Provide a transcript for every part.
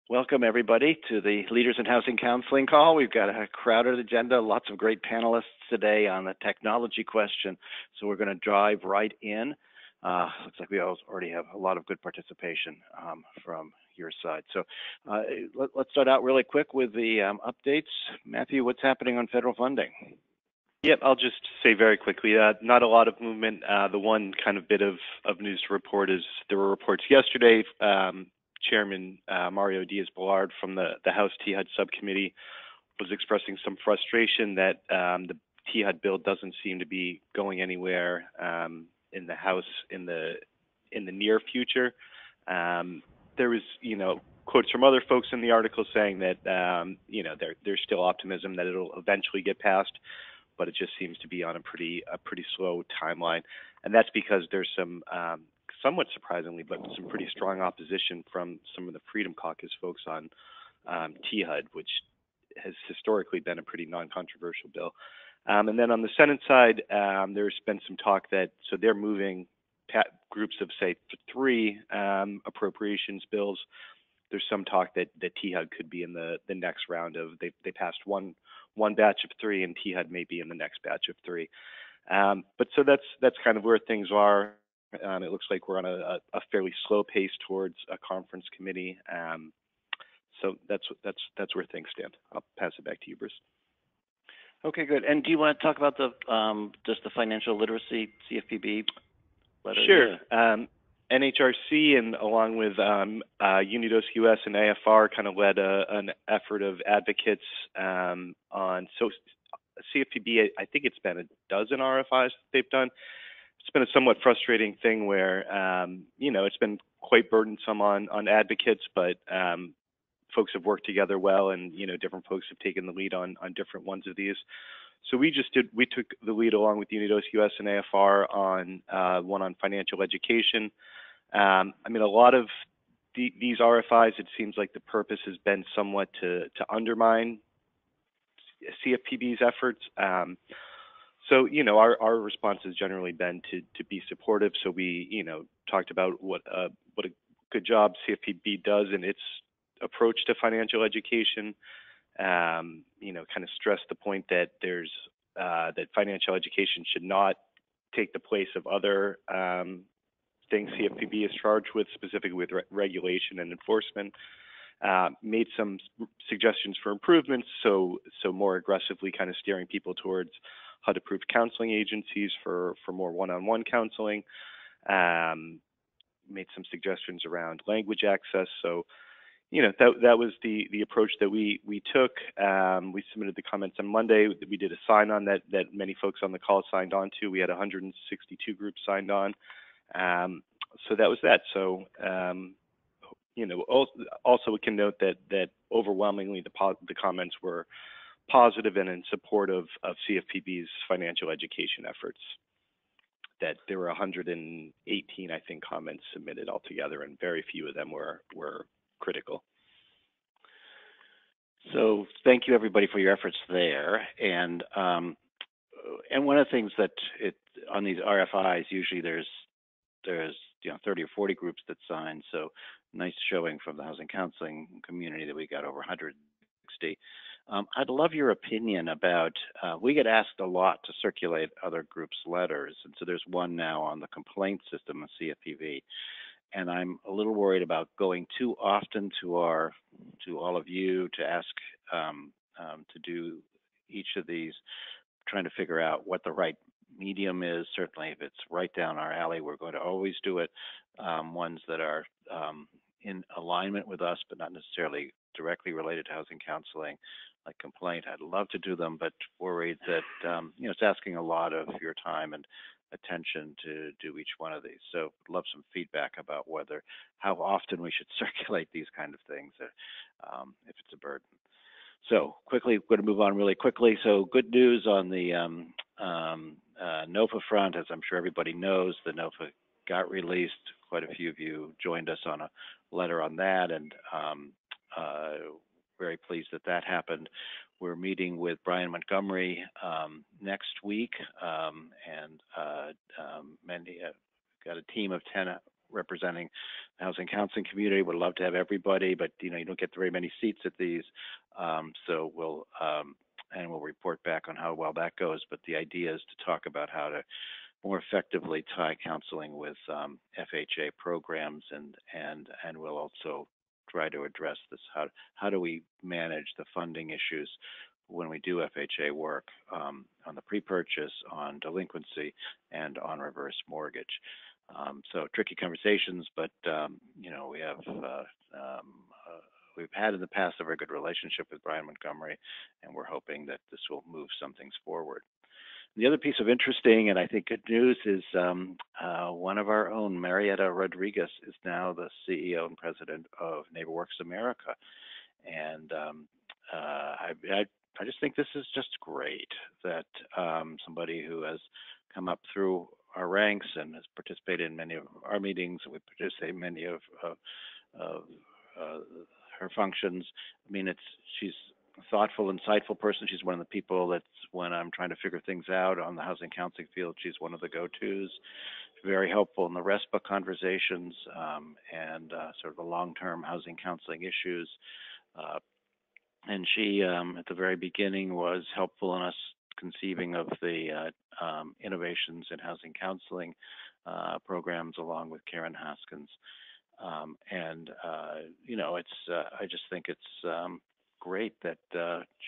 Welcome, everybody, to the Leaders in Housing Counseling call. We've got a crowded agenda, lots of great panelists today on the technology question, so we're going to dive right in. Looks like we already have a lot of good participation from your side. So let's start out really quick with the updates. Matthew, what's happening on federal funding? Yep, I'll just say very quickly, not a lot of movement. The one kind of bit of news to report is there were reports yesterday. Chairman Mario Diaz-Balart from the House THUD subcommittee was expressing some frustration that the THUD bill doesn't seem to be going anywhere in the House in the near future. There was, quotes from other folks in the article saying that, there's still optimism that it'll eventually get passed, but it just seems to be on a pretty slow timeline, and that's because there's some somewhat surprisingly, but some pretty strong opposition from some of the Freedom Caucus folks on THUD, which has historically been a pretty non-controversial bill. And then on the Senate side, there's been some talk that, so they're moving groups of, say, 3 appropriations bills. There's some talk that THUD could be in the next round of, they passed one batch of 3, and THUD may be in the next batch of 3. But so that's kind of where things are. It looks like we're on a fairly slow pace towards a conference committee. So that's where things stand. I'll pass it back to you, Bruce. Okay, good. And do you want to talk about the just the financial literacy CFPB letter? Sure. NHRC and along with Unidos US and AFR kind of led an effort of advocates on. So CFPB, I think it's been a dozen RFIs that they've done. It's been a somewhat frustrating thing where, it's been quite burdensome on advocates, but folks have worked together well, and, different folks have taken the lead on different ones of these. So we took the lead along with Unidos US and AFR on one on financial education. A lot of these RFIs, it seems like the purpose has been somewhat to undermine CFPB's efforts. So, our response has generally been to be supportive. So we, talked about what a good job CFPB does in its approach to financial education. Kind of stress the point that there's that financial education should not take the place of other things CFPB is charged with, specifically with regulation and enforcement. Made some suggestions for improvements, so more aggressively kind of steering people towards HUD-approved counseling agencies for more one-on-one counseling. Made some suggestions around language access. So, that was the approach that we took. We submitted the comments on Monday. We did a sign-on that many folks on the call signed on to. We had 162 groups signed on. So that was that. So, also we can note that overwhelmingly the comments were positive and in support of CFPB's financial education efforts. That there were 118, I think, comments submitted altogether, and very few of them were critical. So thank you, everybody, for your efforts there. And one of the things that on these RFIs, usually there's 30 or 40 groups that sign. So nice showing from the housing counseling community that we got over 160. I'd love your opinion about, we get asked a lot to circulate other groups' letters, and so there's one now on the complaint system of CFPB, and I'm a little worried about going too often to all of you to ask to do each of these, trying to figure out what the right medium is. Certainly if it's right down our alley, we're going to always do it. Ones that are in alignment with us, but not necessarily directly related to housing counseling, like complaint, I'd love to do them, but worried that it's asking a lot of your time and attention to do each one of these. So I'd love some feedback about how often we should circulate these kind of things if it's a burden. So quickly, we're going to move on really quickly. So good news on the NOFA front. As I'm sure everybody knows, the NOFA got released. Quite a few of you joined us on a letter on that, and very pleased that happened. We're meeting with Brian Montgomery next week, and Mandy got a team of 10 representing the housing counseling community. Would love to have everybody, but you don't get very many seats at these. So we'll report back on how well that goes. But the idea is to talk about how to more effectively tie counseling with FHA programs, and we'll also try to address this. How do we manage the funding issues when we do FHA work on the pre-purchase, on delinquency, and on reverse mortgage? So tricky conversations, but we have we've had in the past a very good relationship with Brian Montgomery, and we're hoping that this will move some things forward. The other piece of interesting and I think good news is one of our own, Marietta Rodriguez, is now the CEO and president of NeighborWorks America, and I just think this is just great that somebody who has come up through our ranks and has participated in many of our meetings, and we participate in many of her functions. I mean, she's a thoughtful, insightful person. She's one of the people that's, when I'm trying to figure things out on the housing counseling field, she's one of the go-tos. Very helpful in the RESPA conversations and sort of the long-term housing counseling issues. And she, at the very beginning, was helpful in us conceiving of the innovations in housing counseling programs, along with Karen Haskins. I just think it's great that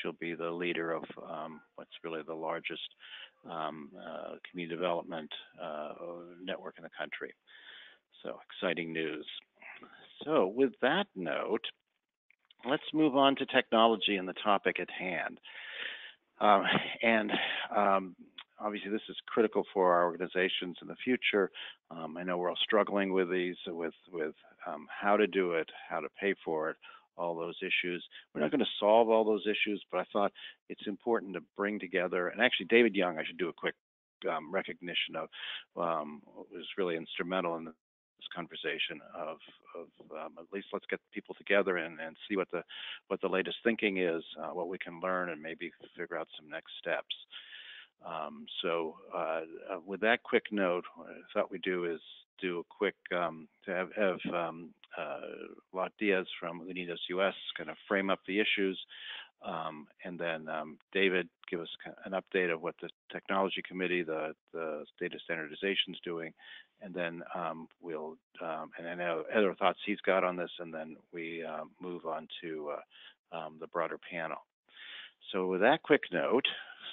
she'll be the leader of what's really the largest community development network in the country. So exciting news. So with that note, let's move on to technology and the topic at hand. Obviously, this is critical for our organizations in the future. I know we're all struggling with these, with how to do it, how to pay for it, all those issues. We're not going to solve all those issues, but I thought it's important to bring together, and actually David Young, I should do a quick recognition of, was really instrumental in this conversation of at least let's get people together and see what the latest thinking is, what we can learn, and maybe figure out some next steps. With that quick note, what I thought we'd do is do a quick, to have Lot Diaz from Unidos US kind of frame up the issues, and then David give us an update of what the technology committee, the data standardization is doing, and then we'll, and other thoughts he's got on this, and then we move on to the broader panel. So with that quick note,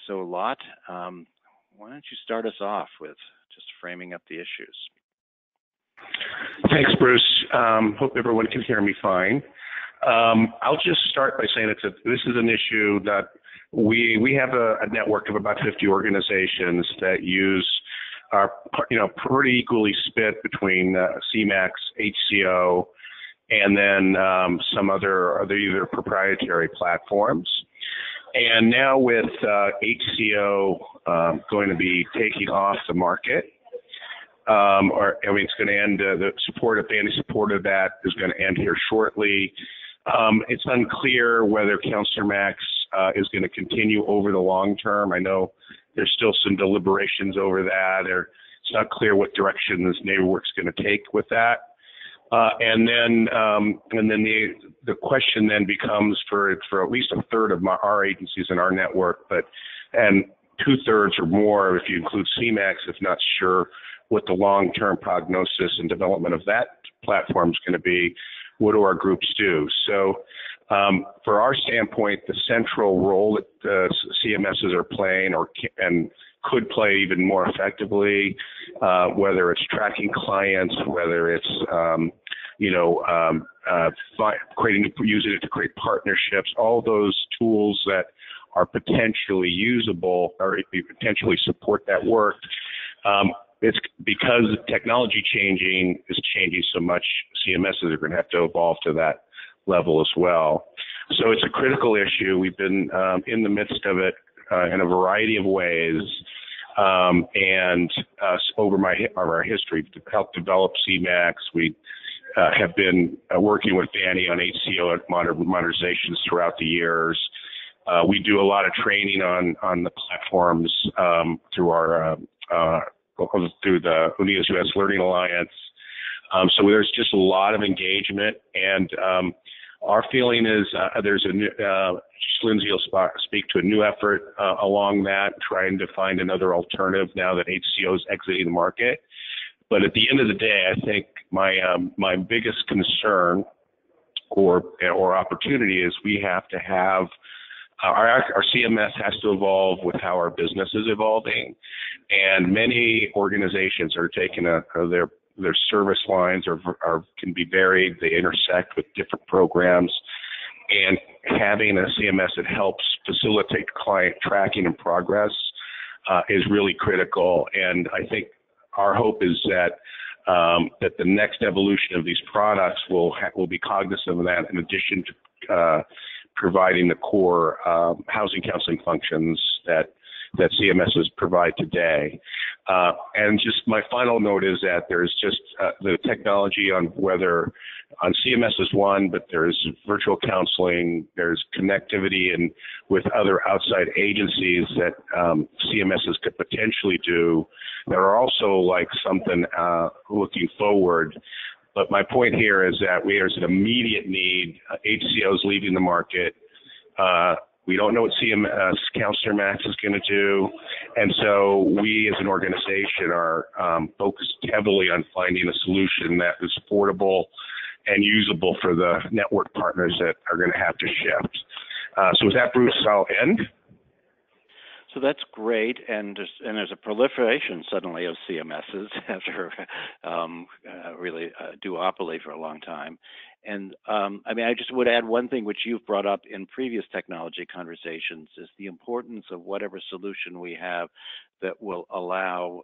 so Lot, why don't you start us off with just framing up the issues? Thanks, Bruce. Hope everyone can hear me fine. I'll just start by saying this is an issue that we have a network of about 50 organizations that use our, pretty equally split between CMAX, HCO, and then some other either proprietary platforms. And now with HCO going to be taking off the market, it's going to end, the family support of that is going to end here shortly. It's unclear whether Counselor Max is going to continue over the long term. I know there's still some deliberations over that. It's not clear what direction this NeighborWorks is going to take with that. And then the question then becomes for at least a third of our agencies in our network, and 2/3 or more if you include CMAX, if not sure what the long-term prognosis and development of that platform is going to be. What do our groups do? So for our standpoint, the central role that the CMSs are playing and could play even more effectively, whether it's tracking clients, whether it's using it to create partnerships, all those tools that are potentially usable or potentially support that work. It's because technology is changing so much, CMSs are going to have to evolve to that level as well. So it's a critical issue. We've been in the midst of it in a variety of ways, and over our history to help develop CMAX, we have been working with Danny on HCO modernizations throughout the years. We do a lot of training on the platforms through the Unidos US Learning Alliance. So there's just a lot of engagement, and our feeling is there's a new, Lindsay will speak to a new effort along that, trying to find another alternative now that HCO is exiting the market. But at the end of the day, I think my biggest concern or opportunity is we have to have our CMS has to evolve with how our business is evolving, and many organizations are taking their service lines can be varied. They intersect with different programs, and having a CMS that helps facilitate client tracking and progress is really critical. And I think our hope is that that the next evolution of these products will be cognizant of that, in addition to providing the core housing counseling functions that CMSs provide today. And just my final note is that there's just the technology on CMS is one, but there's virtual counseling, there's connectivity and with other outside agencies that CMSs could potentially do that are also like something looking forward. But my point here is that there's an immediate need. HCO is leaving the market. We don't know what CMS Counselor Max is going to do. And so we as an organization are focused heavily on finding a solution that is affordable and usable for the network partners that are going to have to shift. So with that, Bruce, I'll end. So that's great, and there's a proliferation suddenly of CMSs after really a duopoly for a long time. And I mean, I just would add one thing which you've brought up in previous technology conversations is the importance of whatever solution we have that will allow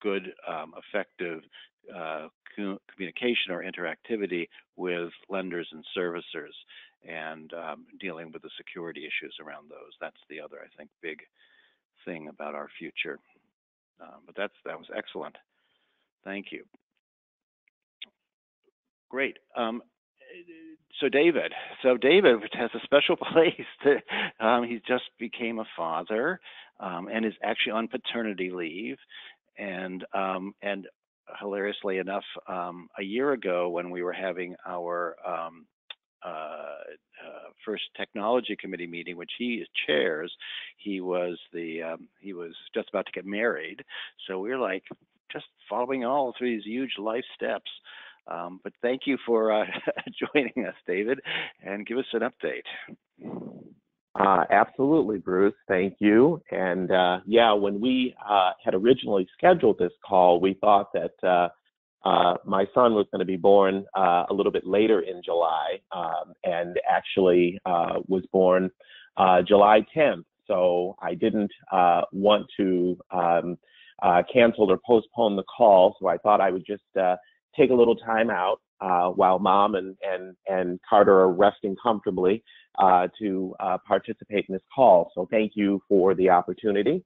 good, effective communication or interactivity with lenders and servicers, and dealing with the security issues around those. That's the other, I think, big thing about our future. But that was excellent. Thank you. Great. So David has a special place. He just became a father and is actually on paternity leave. And hilariously enough, a year ago when we were having our first technology committee meeting, which he chairs, he was just about to get married. So we were like just following all through these huge life steps. But thank you for joining us, David, and give us an update. Absolutely, Bruce. Thank you. And yeah, when we had originally scheduled this call, we thought that my son was going to be born a little bit later in July, and actually was born July 10th. So I didn't want to cancel or postpone the call. So I thought I would just take a little time out while Mom and Carter are resting comfortably to participate in this call. So thank you for the opportunity.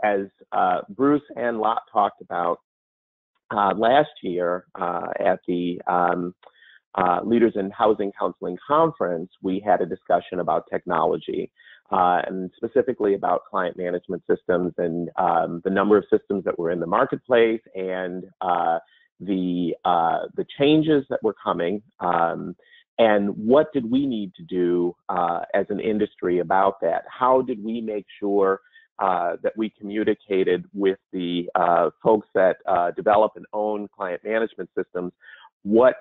As Bruce and Lot talked about last year at the Leaders in Housing Counseling Conference, we had a discussion about technology and specifically about client management systems and the number of systems that were in the marketplace and the changes that were coming, and what did we need to do as an industry about that? How did we make sure that we communicated with the folks that develop and own client management systems, what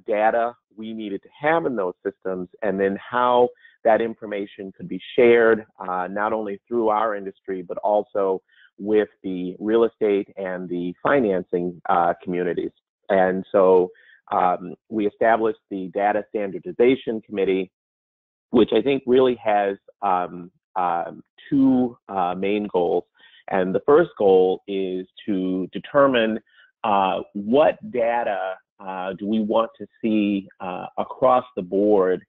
data we needed to have in those systems, and then how that information could be shared not only through our industry, but also with the real estate and the financing communities. And so we established the Data Standardization Committee, which I think really has two main goals. And the first goal is to determine what data do we want to see across the board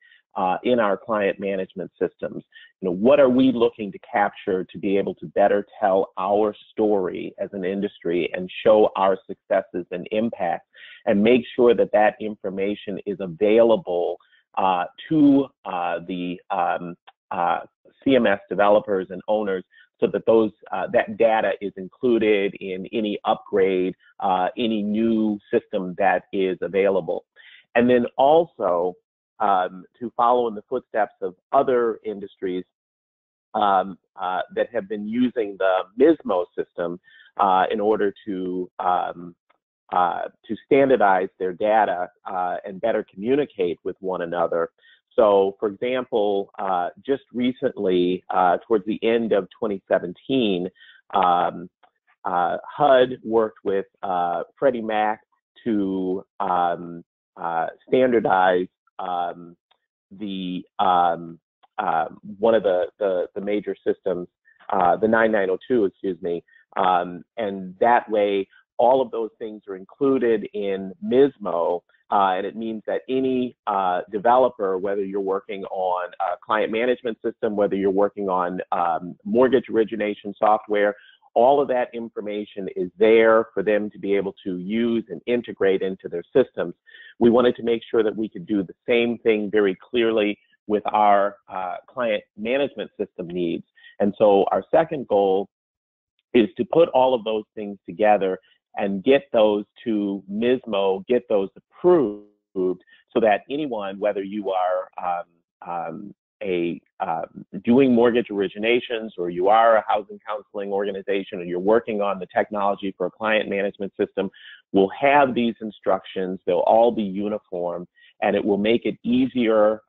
in our client management systems. You know, what are we looking to capture to be able to better tell our story as an industry and show our successes and impact, and make sure that that information is available to the CMS developers and owners so that those that data is included in any upgrade, any new system that is available. And then also to follow in the footsteps of other industries that have been using the MISMO system in order to standardize their data and better communicate with one another. So, for example, just recently, towards the end of 2017, HUD worked with Freddie Mac to standardize the one of the major systems, the 9902, excuse me, and that way all of those things are included in MISMO, and it means that any developer, whether you're working on a client management system, whether you're working on mortgage origination software, all of that information is there for them to be able to use and integrate into their systems. We wanted to make sure that we could do the same thing very clearly with our client management system needs. And so our second goal is to put all of those things together and get those to MISMO, get those approved, so that anyone, whether you are doing mortgage originations, or you are a housing counseling organization, or you're working on the technology for a client management system, will have these instructions. They'll all be uniform, and it will make it easier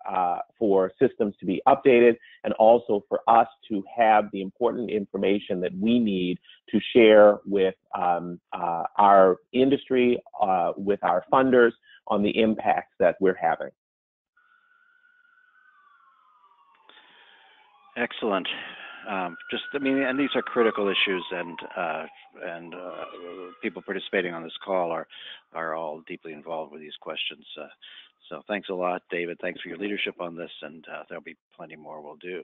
for systems to be updated, and also for us to have the important information that we need to share with our industry, with our funders, on the impacts that we're having. Excellent. And these are critical issues, and people participating on this call are all deeply involved with these questions. So thanks a lot, David. Thanks for your leadership on this, and there'll be plenty more we'll do.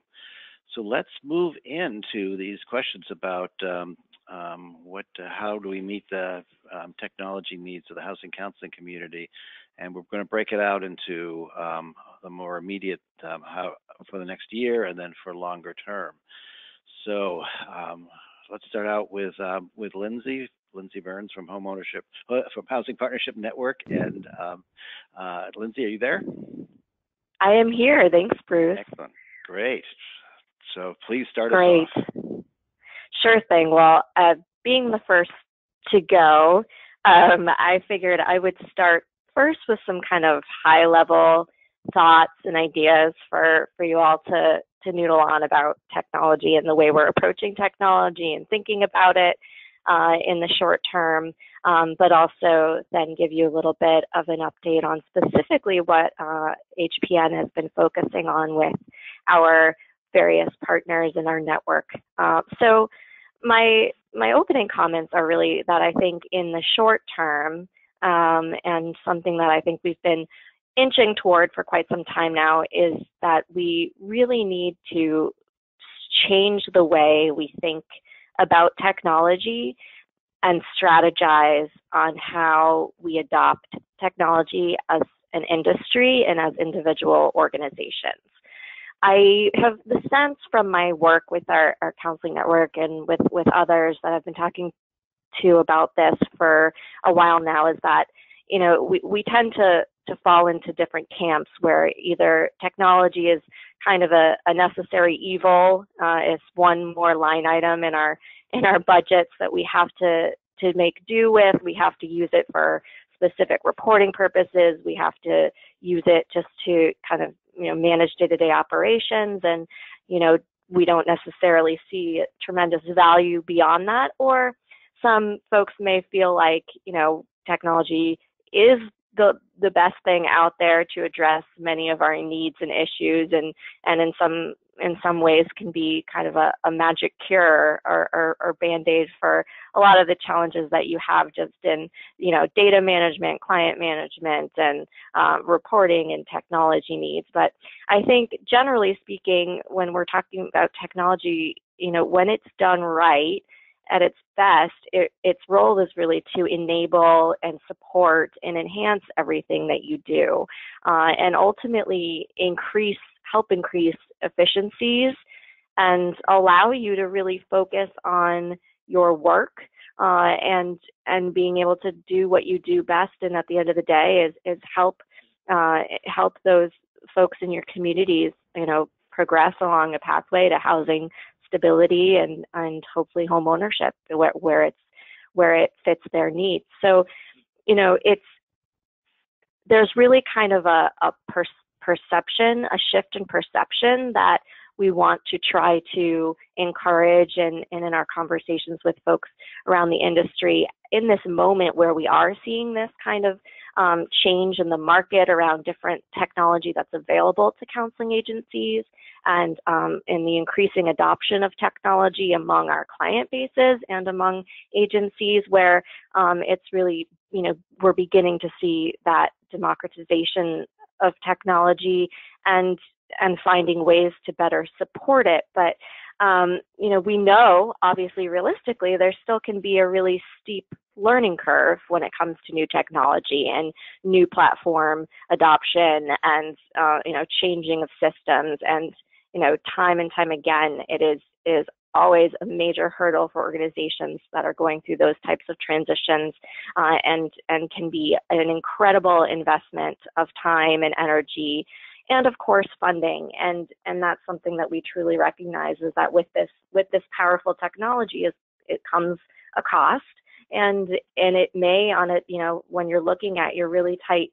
So let's move into these questions about how do we meet the technology needs of the housing counseling community, and we're going to break it out into the more immediate how for the next year, and then for longer term. So let's start out with Lindsay Burns from from Housing Partnership Network. And Lindsay, are you there? I am here. Thanks, Bruce. Excellent. Great. So please start us off. Sure thing. Well, being the first to go, I figured I would start first with some kind of high-level thoughts and ideas for you all to noodle on about technology and the way we're approaching technology and thinking about it in the short term, but also then give you a little bit of an update on specifically what HPN has been focusing on with our various partners in our network. So my opening comments are really that I think in the short term, and something that I think we've been inching toward for quite some time now, is that we really need to change the way we think about technology and strategize on how we adopt technology as an industry and as individual organizations. I have the sense from my work with our counseling network and with others that I've been talking to about this for a while now, is that, you know, we tend to fall into different camps where either technology is kind of a necessary evil, it's one more line item in our budgets that we have to make do with. We have to use it for specific reporting purposes. We have to use it just to kind of, you know, manage day-to-day operations, and, you know, we don't necessarily see tremendous value beyond that. Or some folks may feel like, you know, technology is the best thing out there to address many of our needs and issues, and in some ways can be kind of a magic cure or band-aid for a lot of the challenges that you have just in, you know, data management, client management, and reporting and technology needs. But I think generally speaking, when we're talking about technology, you know, when it's done right, at its best, its role is really to enable and support and enhance everything that you do, and ultimately help increase efficiencies and allow you to really focus on your work and being able to do what you do best. And at the end of the day is help those folks in your communities, progress along a pathway to housing stability and hopefully home ownership where it fits their needs. So, there's really kind of a perception, a shift in perception that we want to try to encourage and in our conversations with folks around the industry in this moment where we are seeing this kind of change in the market around different technology that's available to counseling agencies and in the increasing adoption of technology among our client bases and among agencies where it's really, we're beginning to see that democratization of technology and finding ways to better support it. But, we know, obviously, realistically, there still can be a really steep learning curve when it comes to new technology and new platform adoption and, changing of systems. And, time and time again, it is always a major hurdle for organizations that are going through those types of transitions and can be an incredible investment of time and energy and of course funding. And that's something that we truly recognize is that with this powerful technology it comes a cost and it may when you're looking at your really tight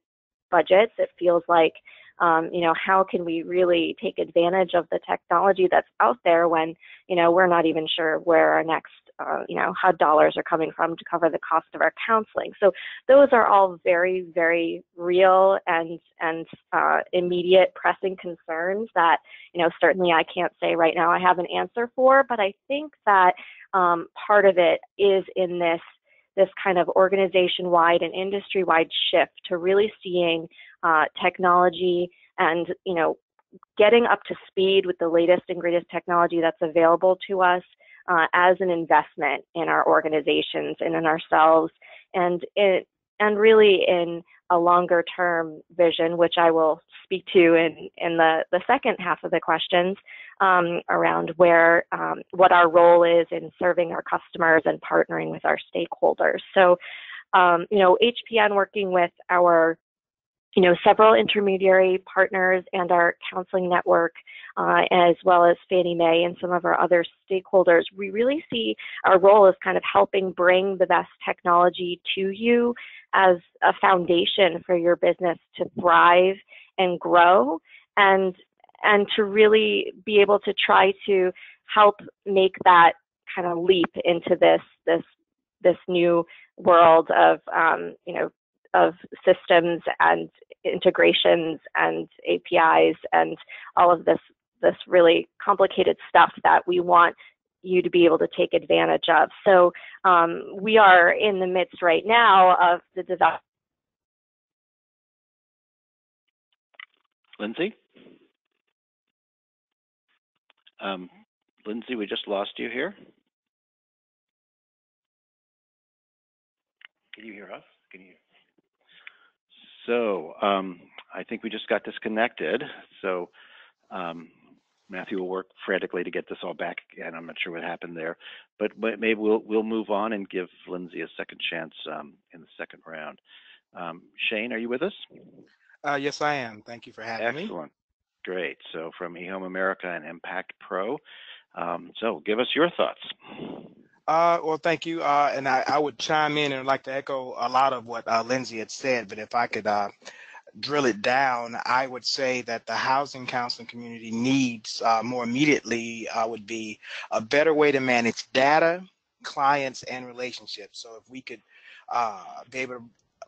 budgets, it feels like how can we really take advantage of the technology that's out there when, we're not even sure where our next, how dollars are coming from to cover the cost of our counseling. So those are all very, very real and immediate pressing concerns that, certainly I can't say right now I have an answer for, but I think that part of it is in this kind of organization-wide and industry-wide shift to really seeing technology and, getting up to speed with the latest and greatest technology that's available to us as an investment in our organizations and in ourselves and really in a longer term vision, which I will speak to in the second half of the questions around what our role is in serving our customers and partnering with our stakeholders. So, HPN working with our several intermediary partners and our counseling network, as well as Fannie Mae and some of our other stakeholders, we really see our role as kind of helping bring the best technology to you as a foundation for your business to thrive and grow and to really be able to try to help make that kind of leap into this new world of of systems and integrations and APIs and all of this really complicated stuff that we want you to be able to take advantage of. So we are in the midst right now of the development. Lindsay? Lindsay, we just lost you here. Can you hear us? Can you? So I think we just got disconnected. So Matthew will work frantically to get this all back again. I'm not sure what happened there, but maybe we'll move on and give Lindsay a second chance in the second round. Shane, are you with us? Yes, I am. Thank you for having me. Excellent. Great. So from eHome America and Impact Pro. So give us your thoughts. Well, thank you. And I would chime in and like to echo a lot of what Lindsay had said, but if I could drill it down, I would say that the housing counseling community needs more immediately would be a better way to manage data, clients, and relationships. So if we could be able to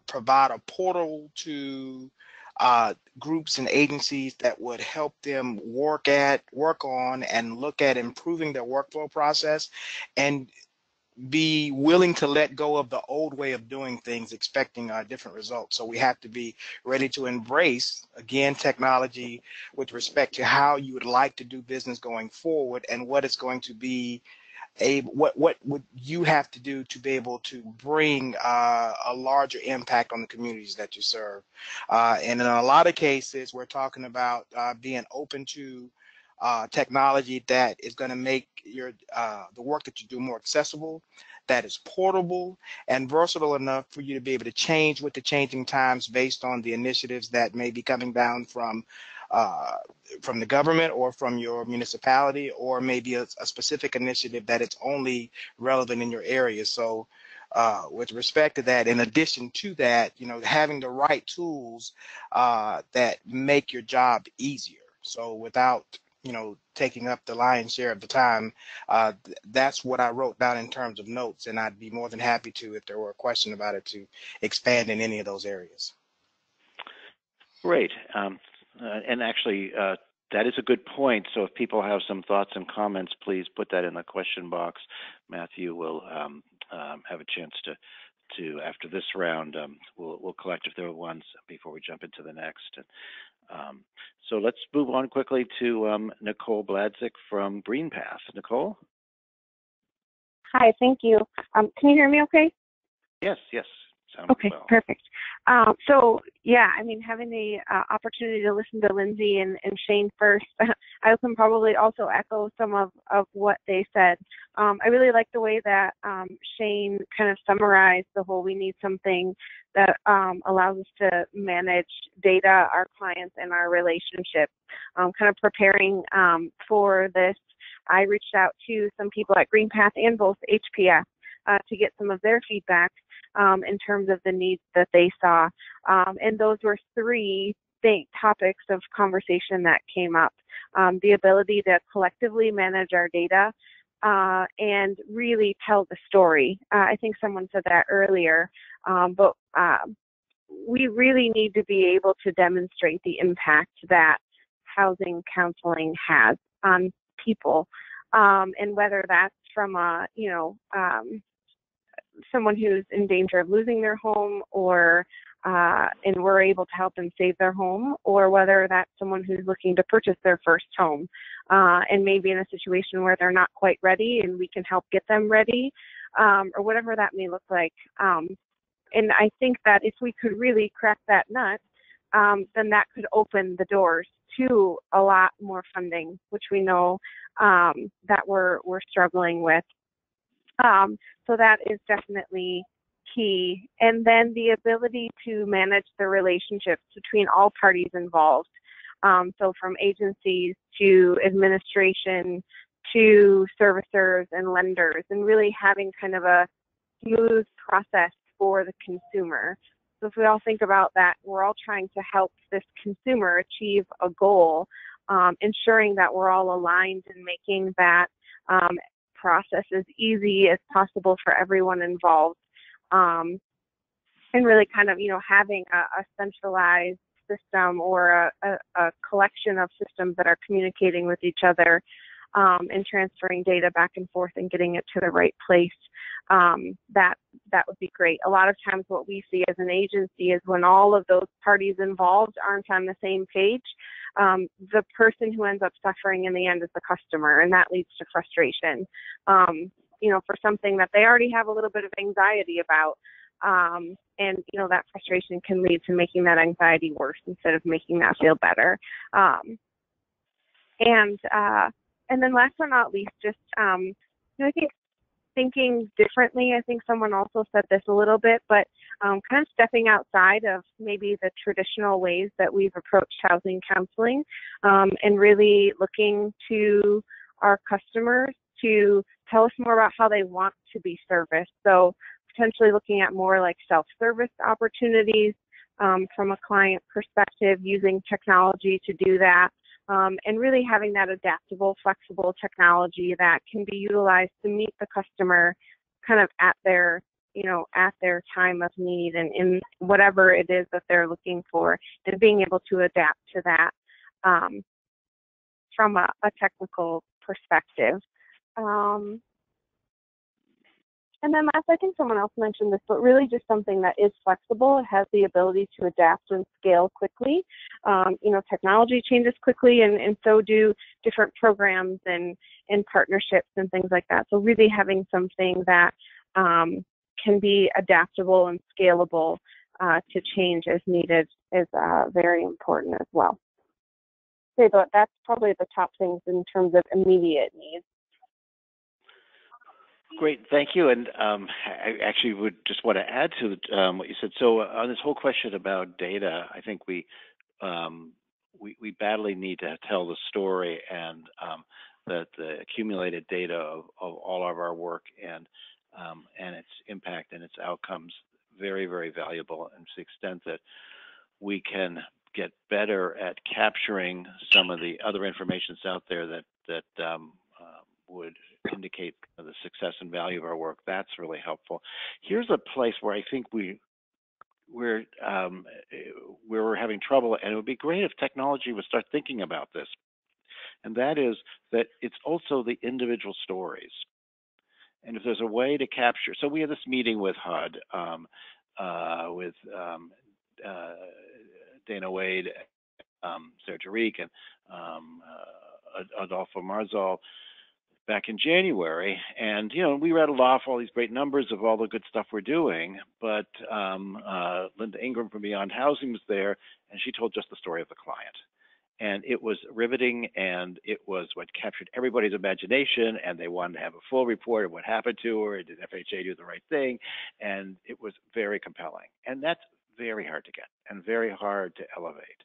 provide a portal to groups and agencies that would help them work on and look at improving their workflow process and be willing to let go of the old way of doing things, expecting different results. So we have to be ready to embrace, again, technology with respect to how you would like to do business going forward and what it's going to be what would you have to do to be able to bring a larger impact on the communities that you serve. And in a lot of cases, we're talking about being open to technology that is going to make your the work that you do more accessible, that is portable and versatile enough for you to be able to change with the changing times based on the initiatives that may be coming down from the government or from your municipality, or maybe a specific initiative that it's only relevant in your area. So with respect to that, in addition to that, having the right tools that make your job easier. So without, taking up the lion's share of the time, that's what I wrote down in terms of notes, and I'd be more than happy to, if there were a question about it, to expand in any of those areas. Great. And actually, that is a good point. So if people have some thoughts and comments, please put that in the question box. Matthew will have a chance to after this round, we'll collect if there are ones before we jump into the next. So let's move on quickly to Nicole Bladzik from GreenPath. Nicole? Hi, thank you. Can you hear me okay? Yes. Sounds okay, well. Perfect. So yeah, I mean, having the opportunity to listen to Lindsay and Shane first, I can probably also echo some of what they said. I really like the way that Shane kind of summarized the whole, we need something that allows us to manage data, our clients, and our relationships. Kind of preparing for this, I reached out to some people at GreenPath and both HPS to get some of their feedback in terms of the needs that they saw. And those were three topics of conversation that came up. The ability to collectively manage our data and really tell the story. I think someone said that earlier, but we really need to be able to demonstrate the impact that housing counseling has on people, and whether that's from a, someone who's in danger of losing their home, or and we're able to help them save their home, or whether that's someone who's looking to purchase their first home and maybe in a situation where they're not quite ready and we can help get them ready, or whatever that may look like. And I think that if we could really crack that nut, then that could open the doors to a lot more funding, which we know that we're struggling with. So that is definitely key. And then the ability to manage the relationships between all parties involved. So from agencies to administration to servicers and lenders, and really having kind of a smooth process for the consumer. So if we all think about that, we're all trying to help this consumer achieve a goal, ensuring that we're all aligned in making that process as easy as possible for everyone involved, and really kind of, having a centralized system or a collection of systems that are communicating with each other and transferring data back and forth and getting it to the right place. That would be great. A lot of times what we see as an agency is when all of those parties involved aren't on the same page, the person who ends up suffering in the end is the customer, and that leads to frustration, for something that they already have a little bit of anxiety about. And, that frustration can lead to making that anxiety worse instead of making that feel better. And then last but not least, just, I think thinking differently. I think someone also said this a little bit, but kind of stepping outside of maybe the traditional ways that we've approached housing counseling, and really looking to our customers to tell us more about how they want to be serviced. So potentially looking at more like self-service opportunities from a client perspective, using technology to do that. And really having that adaptable, flexible technology that can be utilized to meet the customer kind of at their, at their time of need and in whatever it is that they're looking for, and being able to adapt to that from a technical perspective. And then last, I think someone else mentioned this, but really just something that is flexible. It has the ability to adapt and scale quickly. Technology changes quickly, and so do different programs and partnerships and things like that. So really having something that can be adaptable and scalable to change as needed is very important as well. say that that's probably the top things in terms of immediate needs. Great, thank you. And I actually would just want to add to what you said. So on this whole question about data, I think we badly need to tell the story, and that the accumulated data of all of our work and its impact and its outcomes very, very valuable. And to the extent that we can get better at capturing some of the other information that's out there that would indicate the success and value of our work, that's really helpful. Here's a place where I think we're having trouble, and it would be great if technology would start thinking about this. And that is that it's also the individual stories. And if there's a way to capture, so we had this meeting with HUD, with Dana Wade, Sarah Jarik, and Adolfo Marzal back in January, and we rattled off all these great numbers of all the good stuff we're doing, but Linda Ingram from Beyond Housing was there, and she told just the story of the client. And it was riveting, and it was what captured everybody's imagination, and they wanted to have a full report of what happened to her, did FHA do the right thing, and it was very compelling. And that's very hard to get and very hard to elevate.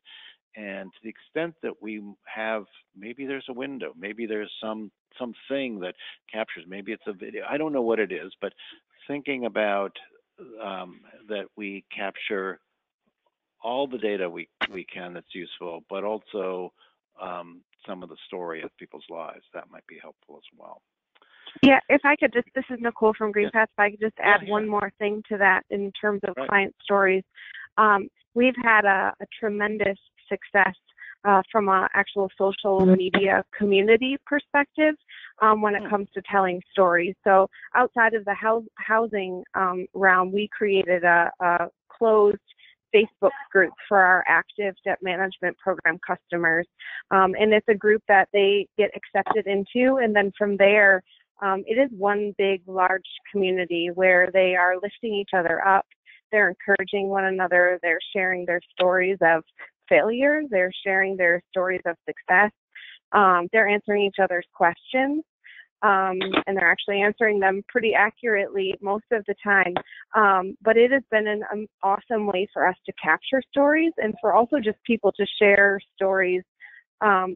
And to the extent that we have, maybe there's a window, maybe there's something that captures, maybe it's a video, I don't know what it is, but thinking about that we capture all the data we can that's useful, but also some of the story of people's lives, that might be helpful as well. Yeah, if I could just, this is Nicole from GreenPath, if I could just add one more thing to that in terms of client stories. We've had a tremendous success from an actual social media community perspective when it comes to telling stories. So outside of the housing realm, we created a closed Facebook group for our active debt management program customers. And it's a group that they get accepted into, and then from there, it is one big, large community where they are lifting each other up. They're encouraging one another. They're sharing their stories of failure. They're sharing their stories of success. They're answering each other's questions, and they're actually answering them pretty accurately most of the time. But it has been an awesome way for us to capture stories and for also just people to share stories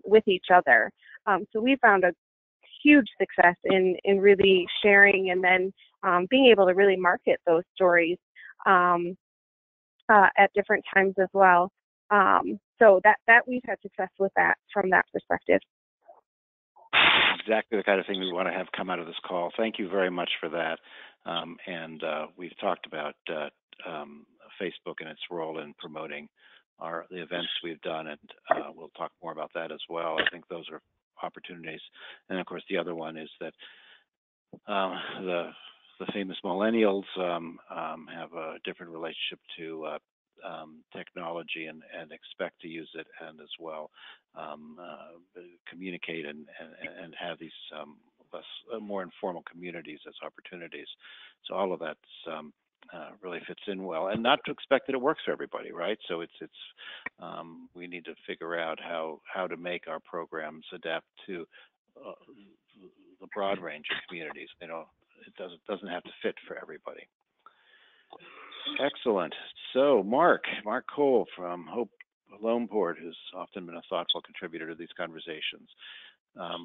with each other. So we found a huge success in really sharing and then being able to really market those stories at different times as well. So that we've had success with that from that perspective. Exactly the kind of thing we want to have come out of this call. Thank you very much for that. And we've talked about Facebook and its role in promoting the events we've done, and we'll talk more about that as well. I think those are opportunities. And of course, the other one is that the famous millennials have a different relationship to technology and expect to use it, and as well communicate and have these more informal communities as opportunities. So all of that really fits in well, and not to expect that it works for everybody, right? So it's we need to figure out how to make our programs adapt to the broad range of communities. It doesn't have to fit for everybody. Excellent. So Mark Cole from Hope Loanport, who's often been a thoughtful contributor to these conversations.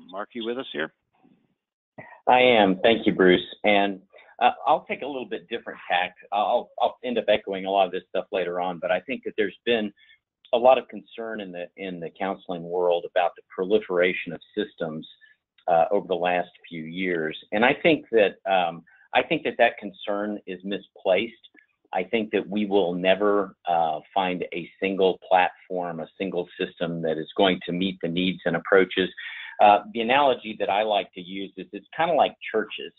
Mark, you with us here? I am. Thank you, Bruce. And I'll take a little bit different tack. I'll end up echoing a lot of this stuff later on, but I think that there's been a lot of concern in the counseling world about the proliferation of systems over the last few years. And I think that that concern is misplaced. I think that we will never find a single platform, a single system that is going to meet the needs and approaches. The analogy that I like to use is it's kind of like churches.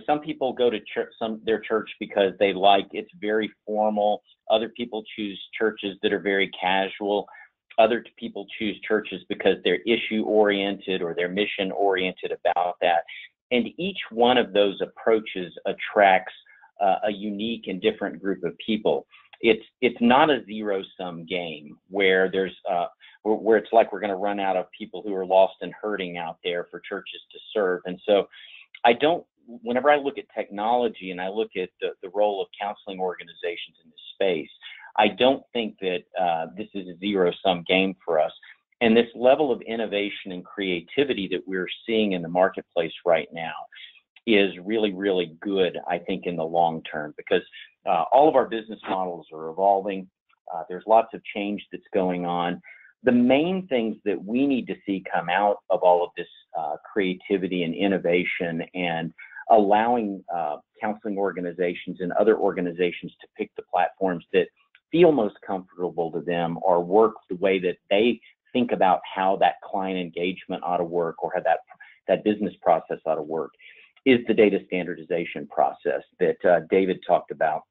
Some people go to their church because they like it's very formal. Other people choose churches that are very casual. Other people choose churches because they're issue-oriented or they're mission-oriented about that. And each one of those approaches attracts a unique and different group of people. It's not a zero-sum game where there's where it's like we're going to run out of people who are lost and hurting out there for churches to serve. And so whenever I look at technology and I look at the role of counseling organizations in this space, I don't think that this is a zero-sum game for us. And this level of innovation and creativity that we're seeing in the marketplace right now is really, really good, I think, in the long term, because all of our business models are evolving. There's lots of change that's going on. The main things that we need to see come out of all of this creativity and innovation and allowing counseling organizations and other organizations to pick the platforms that feel most comfortable to them or work the way that they think about how that client engagement ought to work or how that business process ought to work is the data standardization process that David talked about.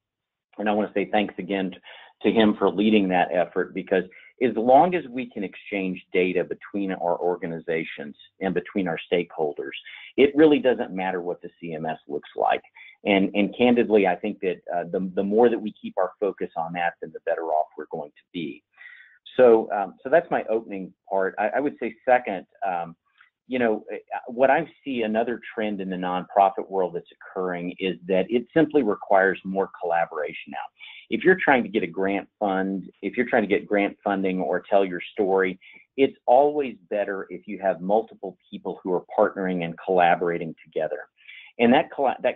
And I want to say thanks again to him for leading that effort, because as long as we can exchange data between our organizations and between our stakeholders, it really doesn't matter what the CMS looks like. And candidly, I think that the more that we keep our focus on that, then the better off we're going to be. So that's my opening part. I would say second, what I see another trend in the nonprofit world that's occurring is that it simply requires more collaboration now. If you're trying to get grant funding or tell your story, it's always better if you have multiple people who are partnering and collaborating together. And that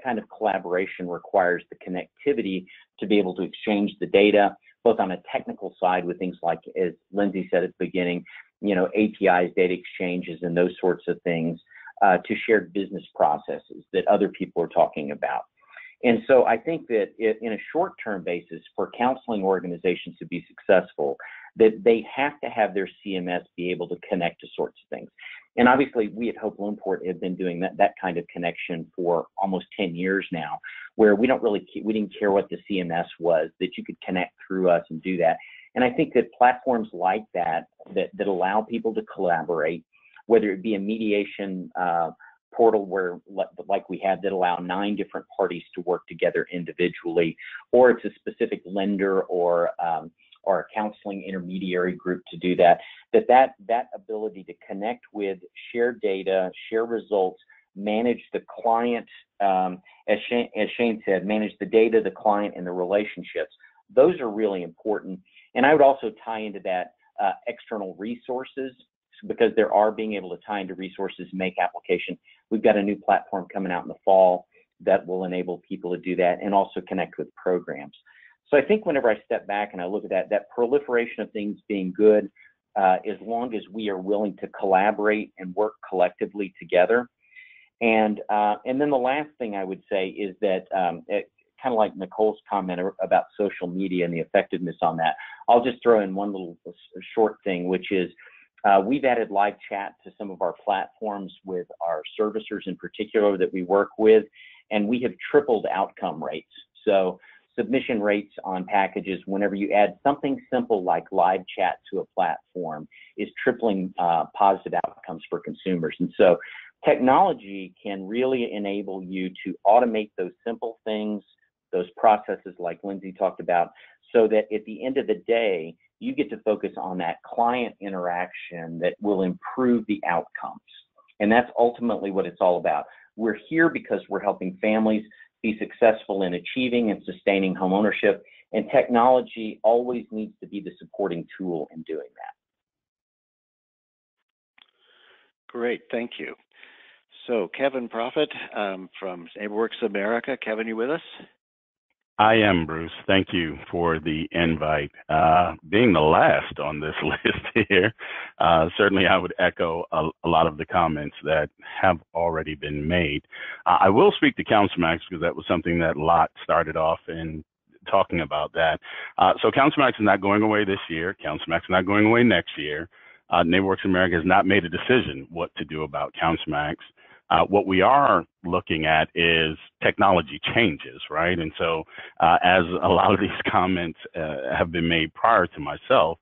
kind of collaboration requires the connectivity to be able to exchange the data, both on a technical side with things like, as Lindsay said at the beginning, APIs, data exchanges, and those sorts of things, to shared business processes that other people are talking about. And so I think that in a short-term basis, for counseling organizations to be successful, that they have to have their CMS be able to connect to sorts of things. And obviously, we at Hope Loanport have been doing that kind of connection for almost 10 years now, where we didn't care what the CMS was, that you could connect through us and do that. And I think that platforms like that allow people to collaborate, whether it be a mediation portal where, like we have, that allow 9 different parties to work together individually, or it's a specific lender or a counseling intermediary group to do that ability to connect with, share data, share results, manage the client, as Shane said, manage the data, the client, and the relationships. Those are really important. And I would also tie into that external resources, because there are being able to tie into resources, make application. We've got a new platform coming out in the fall that will enable people to do that and also connect with programs. So I think whenever I step back and I look at that proliferation of things being good, as long as we are willing to collaborate and work collectively together. And then the last thing I would say is that, kind of like Nicole's comment about social media and the effectiveness on that, I'll just throw in one little short thing, which is we've added live chat to some of our platforms with our servicers in particular that we work with, and we have tripled outcome rates. So submission rates on packages, whenever you add something simple like live chat to a platform, is tripling positive outcomes for consumers. And so technology can really enable you to automate those simple things, those processes like Lindsay talked about, so that at the end of the day, you get to focus on that client interaction that will improve the outcomes. And that's ultimately what it's all about. We're here because we're helping families be successful in achieving and sustaining homeownership, and technology always needs to be the supporting tool in doing that. Great, thank you. So Kevin Proffitt from NeighborWorks America. Kevin, you with us? I am, Bruce. Thank you for the invite. Being the last on this list here, certainly I would echo a lot of the comments that have already been made. I will speak to CouncilMax because that was something that Lot started off in talking about that. So CouncilMax is not going away this year. CouncilMax is not going away next year. NeighborWorks America has not made a decision what to do about CouncilMax. What we are looking at is technology changes, right? And so as a lot of these comments have been made prior to myself,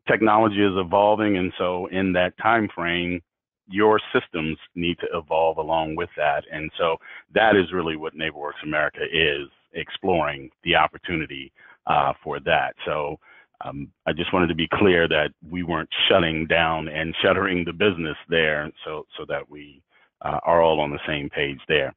technology is evolving. And so in that time frame, your systems need to evolve along with that. And so that is really what NeighborWorks America is, exploring the opportunity for that. So I just wanted to be clear that we weren't shutting down and shuttering the business there, so that we are all on the same page there.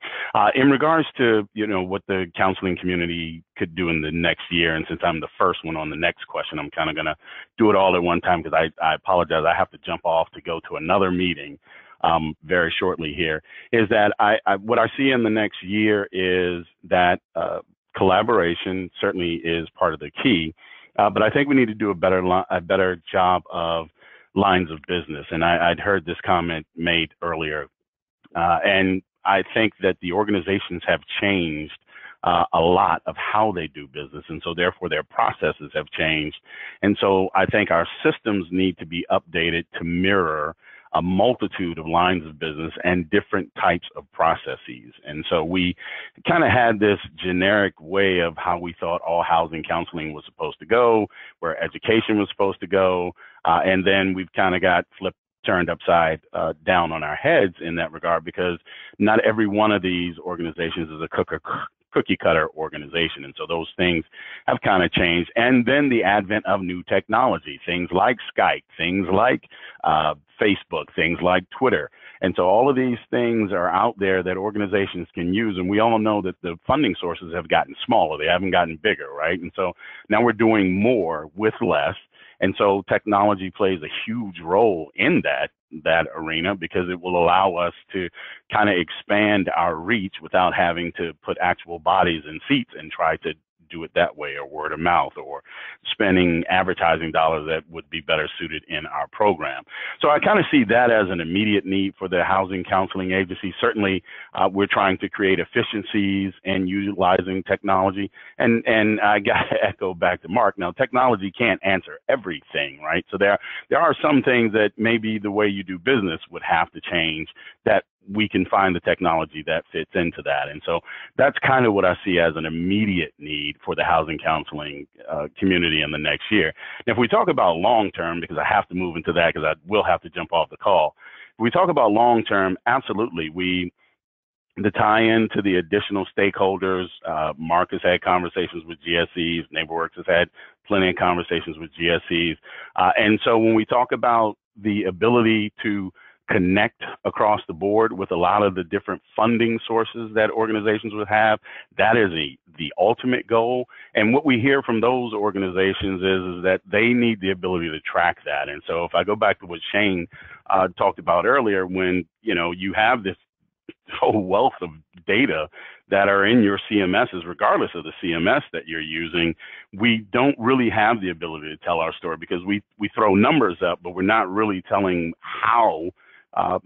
In regards to, what the counseling community could do in the next year, and since I'm the first one on the next question, I'm kind of going to do it all at one time because I apologize. I have to jump off to go to another meeting very shortly here, is that what I see in the next year is that collaboration certainly is part of the key, but I think we need to do a better job of lines of business. And I'd heard this comment made earlier. And I think that the organizations have changed a lot of how they do business. And so therefore their processes have changed. And so I think our systems need to be updated to mirror a multitude of lines of business and different types of processes. And so we kind of had this generic way of how we thought all housing counseling was supposed to go, where education was supposed to go. And then we've kind of got turned upside down on our heads in that regard, because not every one of these organizations is a cookie cutter organization. And so those things have kind of changed. And then the advent of new technology, things like Skype, things like Facebook, things like Twitter. And so all of these things are out there that organizations can use. And we all know that the funding sources have gotten smaller. They haven't gotten bigger, right? And so now we're doing more with less. And so technology plays a huge role in that arena, because it will allow us to kind of expand our reach without having to put actual bodies in seats and try to do it that way, or word of mouth, or spending advertising dollars that would be better suited in our program. So I kind of see that as an immediate need for the housing counseling agency. Certainly, we're trying to create efficiencies and utilizing technology. And I got to echo back to Mark. Now, technology can't answer everything, right? So there are some things that maybe the way you do business would have to change, that we can find the technology that fits into that. And so that's kind of what I see as an immediate need for the housing counseling community in the next year. Now, if we talk about long-term, because I have to move into that because I will have to jump off the call. If we talk about long-term, absolutely. The tie-in to the additional stakeholders, Mark has had conversations with GSEs, NeighborWorks has had plenty of conversations with GSEs. And so when we talk about the ability to connect across the board with a lot of the different funding sources that organizations would have, that is the ultimate goal. And what we hear from those organizations is that they need the ability to track that. And so if I go back to what Shane talked about earlier, when you have this whole wealth of data that are in your CMSs, regardless of the CMS that you're using, we don't really have the ability to tell our story, because we throw numbers up, but we're not really telling how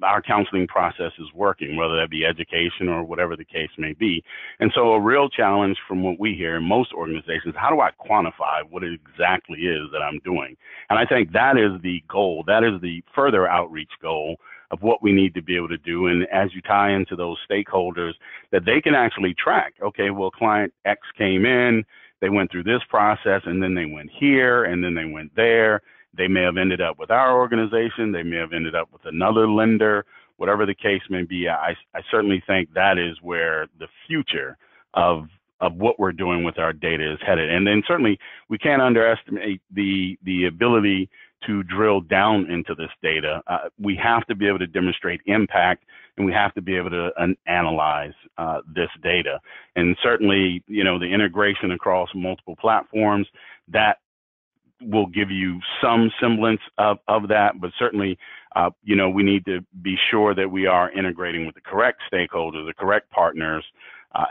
our counseling process is working, whether that be education or whatever the case may be. And so a real challenge from what we hear in most organizations, how do I quantify what it exactly is that I'm doing? And I think that is the goal. That is the further outreach goal of what we need to be able to do. And as you tie into those stakeholders, that they can actually track, okay, well, client X came in, they went through this process, and then they went here, and then they went there. They may have ended up with our organization. They may have ended up with another lender, whatever the case may be. I certainly think that is where the future of what we're doing with our data is headed. And then certainly we can't underestimate the ability to drill down into this data. We have to be able to demonstrate impact, and we have to be able to analyze this data. And certainly, the integration across multiple platforms, that will give you some semblance of that, but certainly, we need to be sure that we are integrating with the correct stakeholders, the correct partners.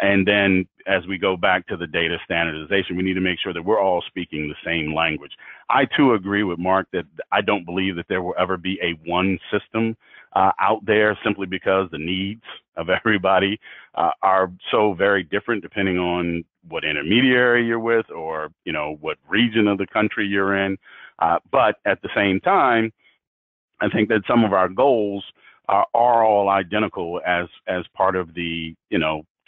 And then as we go back to the data standardization, we need to make sure that we're all speaking the same language. I too agree with Mark that I don't believe that there will ever be a one system out there, simply because the needs of everybody are so very different depending on what intermediary you're with, or what region of the country you're in. But at the same time, I think that some of our goals are all identical as part of the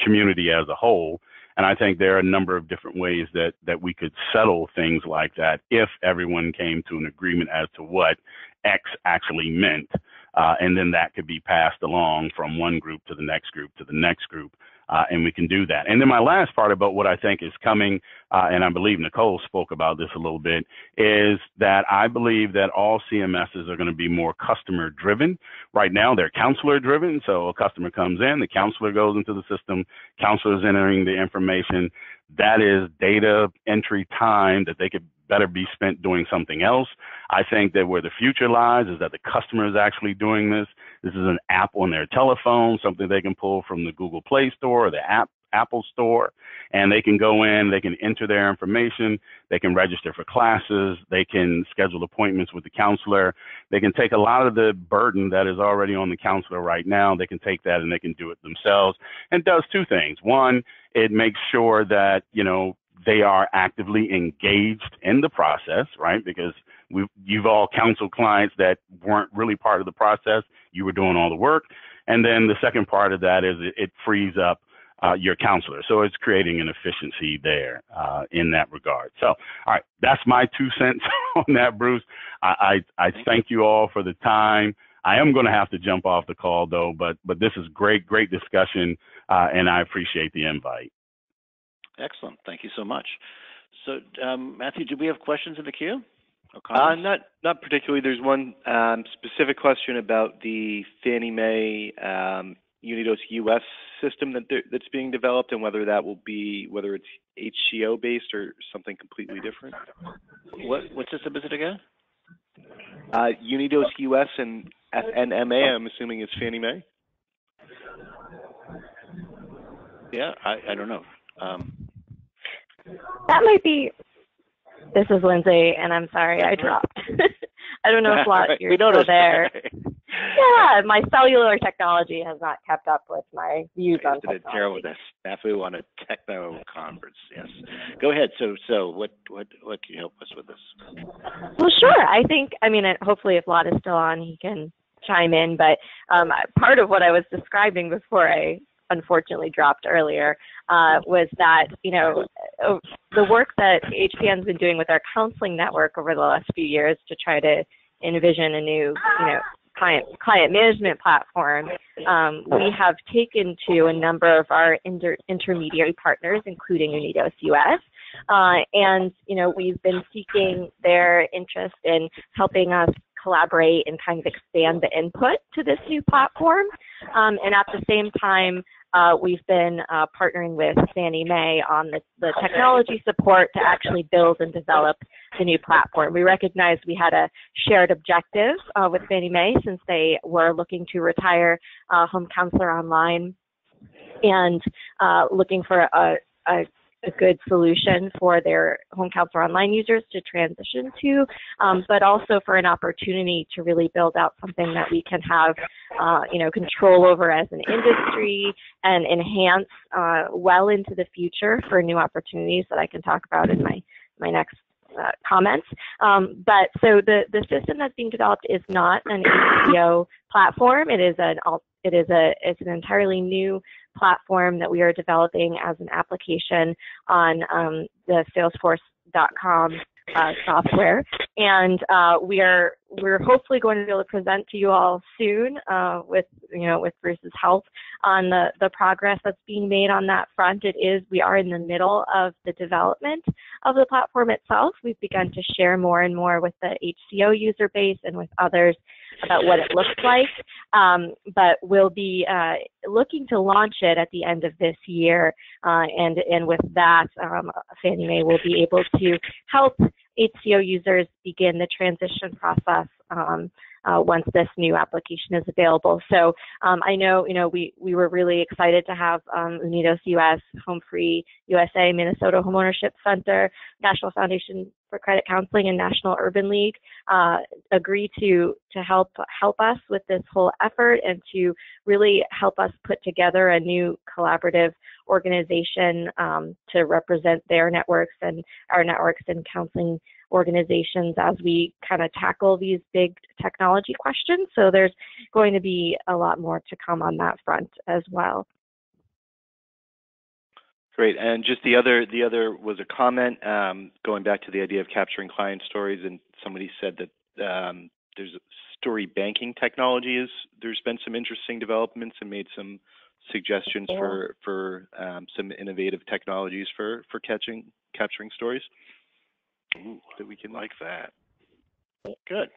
community as a whole. And I think there are a number of different ways that we could settle things like that if everyone came to an agreement as to what X actually meant. And then that could be passed along from one group to the next group to the next group. and we can do that. And then my last part about what I think is coming, and I believe Nicole spoke about this a little bit, is that I believe that all CMSs are going to be more customer driven. Right now, they're counselor driven. So a customer comes in, the counselor goes into the system, counselor is entering the information. That is data entry time that they could better be spent doing something else. I think that where the future lies is that the customer is actually doing this. This is an app on their telephone, something they can pull from the Google Play Store or the Apple Store, and they can go in, they can enter their information, they can register for classes, they can schedule appointments with the counselor, they can take a lot of the burden that is already on the counselor right now, they can take that and they can do it themselves, and does two things. One, it makes sure that, they are actively engaged in the process, right? Because you've all counseled clients that weren't really part of the process. You were doing all the work. And then the second part of that is it frees up your counselor. So it's creating an efficiency there in that regard. So, all right, that's my 2 cents on that, Bruce. I thank you all for the time. I am going to have to jump off the call, though, but this is great discussion, and I appreciate the invite. Excellent. Thank you so much. So, Matthew, do we have questions in the queue? Not particularly. There's one specific question about the Fannie Mae Unidos US system that's being developed, and whether it's HCO based or something completely different. What system is it again? Unidos US and FNMA. I'm assuming it's Fannie Mae. Yeah, I don't know. That might be. This is Lindsay, and I'm sorry I dropped. I don't know if you're still there. Yeah, my cellular technology has not kept up with my views on technology. Terrible. Definitely want a techno conference. Yes. Go ahead. So what can you help us with this? Well, sure. Hopefully if Lot is still on, he can chime in. But part of what I was describing before I unfortunately dropped earlier was that, the work that HPN's been doing with our counseling network over the last few years to try to envision a new, client management platform, we have taken to a number of our intermediary partners, including Unidos US, and we've been seeking their interest in helping us collaborate and kind of expand the input to this new platform. And at the same time, we've been partnering with Fannie Mae on the technology support to actually build and develop the new platform. We recognized we had a shared objective with Fannie Mae, since they were looking to retire Home Counselor Online and looking for a good solution for their Home Counselor Online users to transition to, but also for an opportunity to really build out something that we can have, control over as an industry and enhance well into the future for new opportunities that I can talk about in my next comments. But so the system that's being developed is not an HCO platform. It's an entirely new platform that we are developing as an application on the Salesforce.com software, and we're hopefully going to be able to present to you all soon with Bruce's help on the progress that's being made on that front. We are in the middle of the development of the platform itself. We've begun to share more and more with the HCO user base and with others about what it looks like, but we'll be looking to launch it at the end of this year, and with that, Fannie Mae will be able to help HCO users begin the transition process once this new application is available. So I know, we were really excited to have Unidos US, Home Free USA, Minnesota Homeownership Center, National Foundation for Credit Counseling, and National Urban League agree to help us with this whole effort and to really help us put together a new collaborative organization to represent their networks and our networks and counseling organizations as we kind of tackle these big technology questions. So there's going to be a lot more to come on that front as well. Great. And just the other was a comment going back to the idea of capturing client stories, and somebody said that there's story banking technology there's been some interesting developments and made some suggestions for some innovative technologies for capturing stories. Ooh, that we can like that. Good.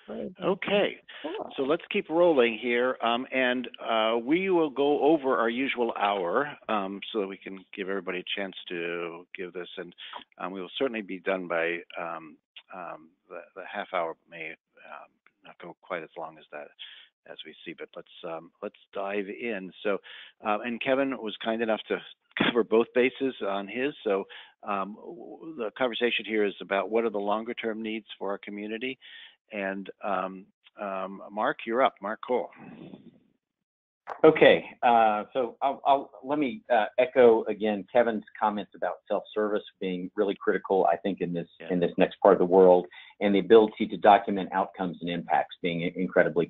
Okay, so let's keep rolling here, and we will go over our usual hour so that we can give everybody a chance to give this, and we will certainly be done by the half hour. May not go quite as long as that, as we see, but let's dive in. So, and Kevin was kind enough to cover both bases on his. So, the conversation here is about what are the longer term needs for our community. And Mark, you're up. Mark Cole. Okay, so let me echo again Kevin's comments about self-service being really critical, I think, in this next part of the world, and the ability to document outcomes and impacts being incredibly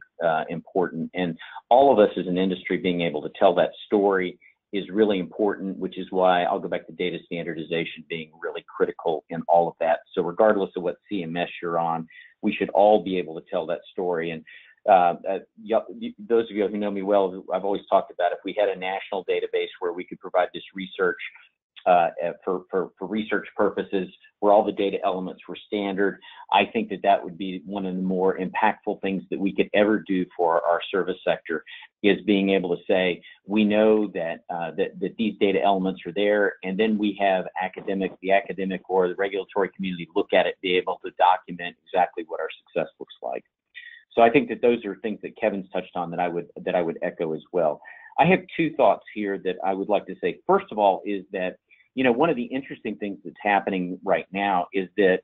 important. And all of us as an industry being able to tell that story is really important, which is why I'll go back to data standardization being really critical in all of that. So regardless of what CMS you're on, we should all be able to tell that story. And those of you who know me well, I've always talked about if we had a national database where we could provide this research for research purposes, where all the data elements were standard, I think that would be one of the more impactful things that we could ever do for our service sector, is being able to say, we know that these data elements are there, and then we have the academic or the regulatory community look at it, be able to document exactly what our success looks like. So I think that those are things that Kevin's touched on that I would echo as well. I have two thoughts here that I would like to say. First of all is that, one of the interesting things that's happening right now is that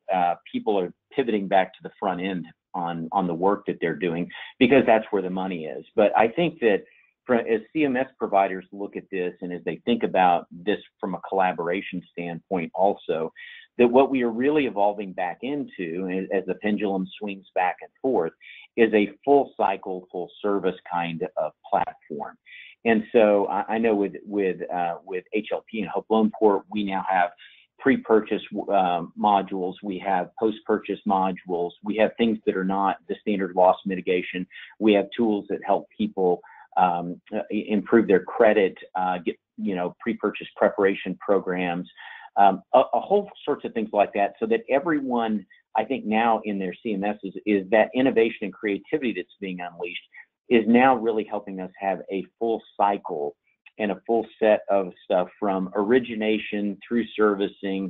people are pivoting back to the front end on the work that they're doing, because that's where the money is. But I think that as CMS providers look at this, and as they think about this from a collaboration standpoint also, that what we are really evolving back into, as the pendulum swings back and forth, is a full cycle, full service kind of platform. And so I know with HLP and Hope Loanport, we now have pre-purchase modules, we have post-purchase modules, we have things that are not the standard loss mitigation, we have tools that help people improve their credit, get pre-purchase preparation programs, a whole sorts of things like that, so that everyone, I think now in their CMSs, is that innovation and creativity that's being unleashed is now really helping us have a full cycle and a full set of stuff from origination through servicing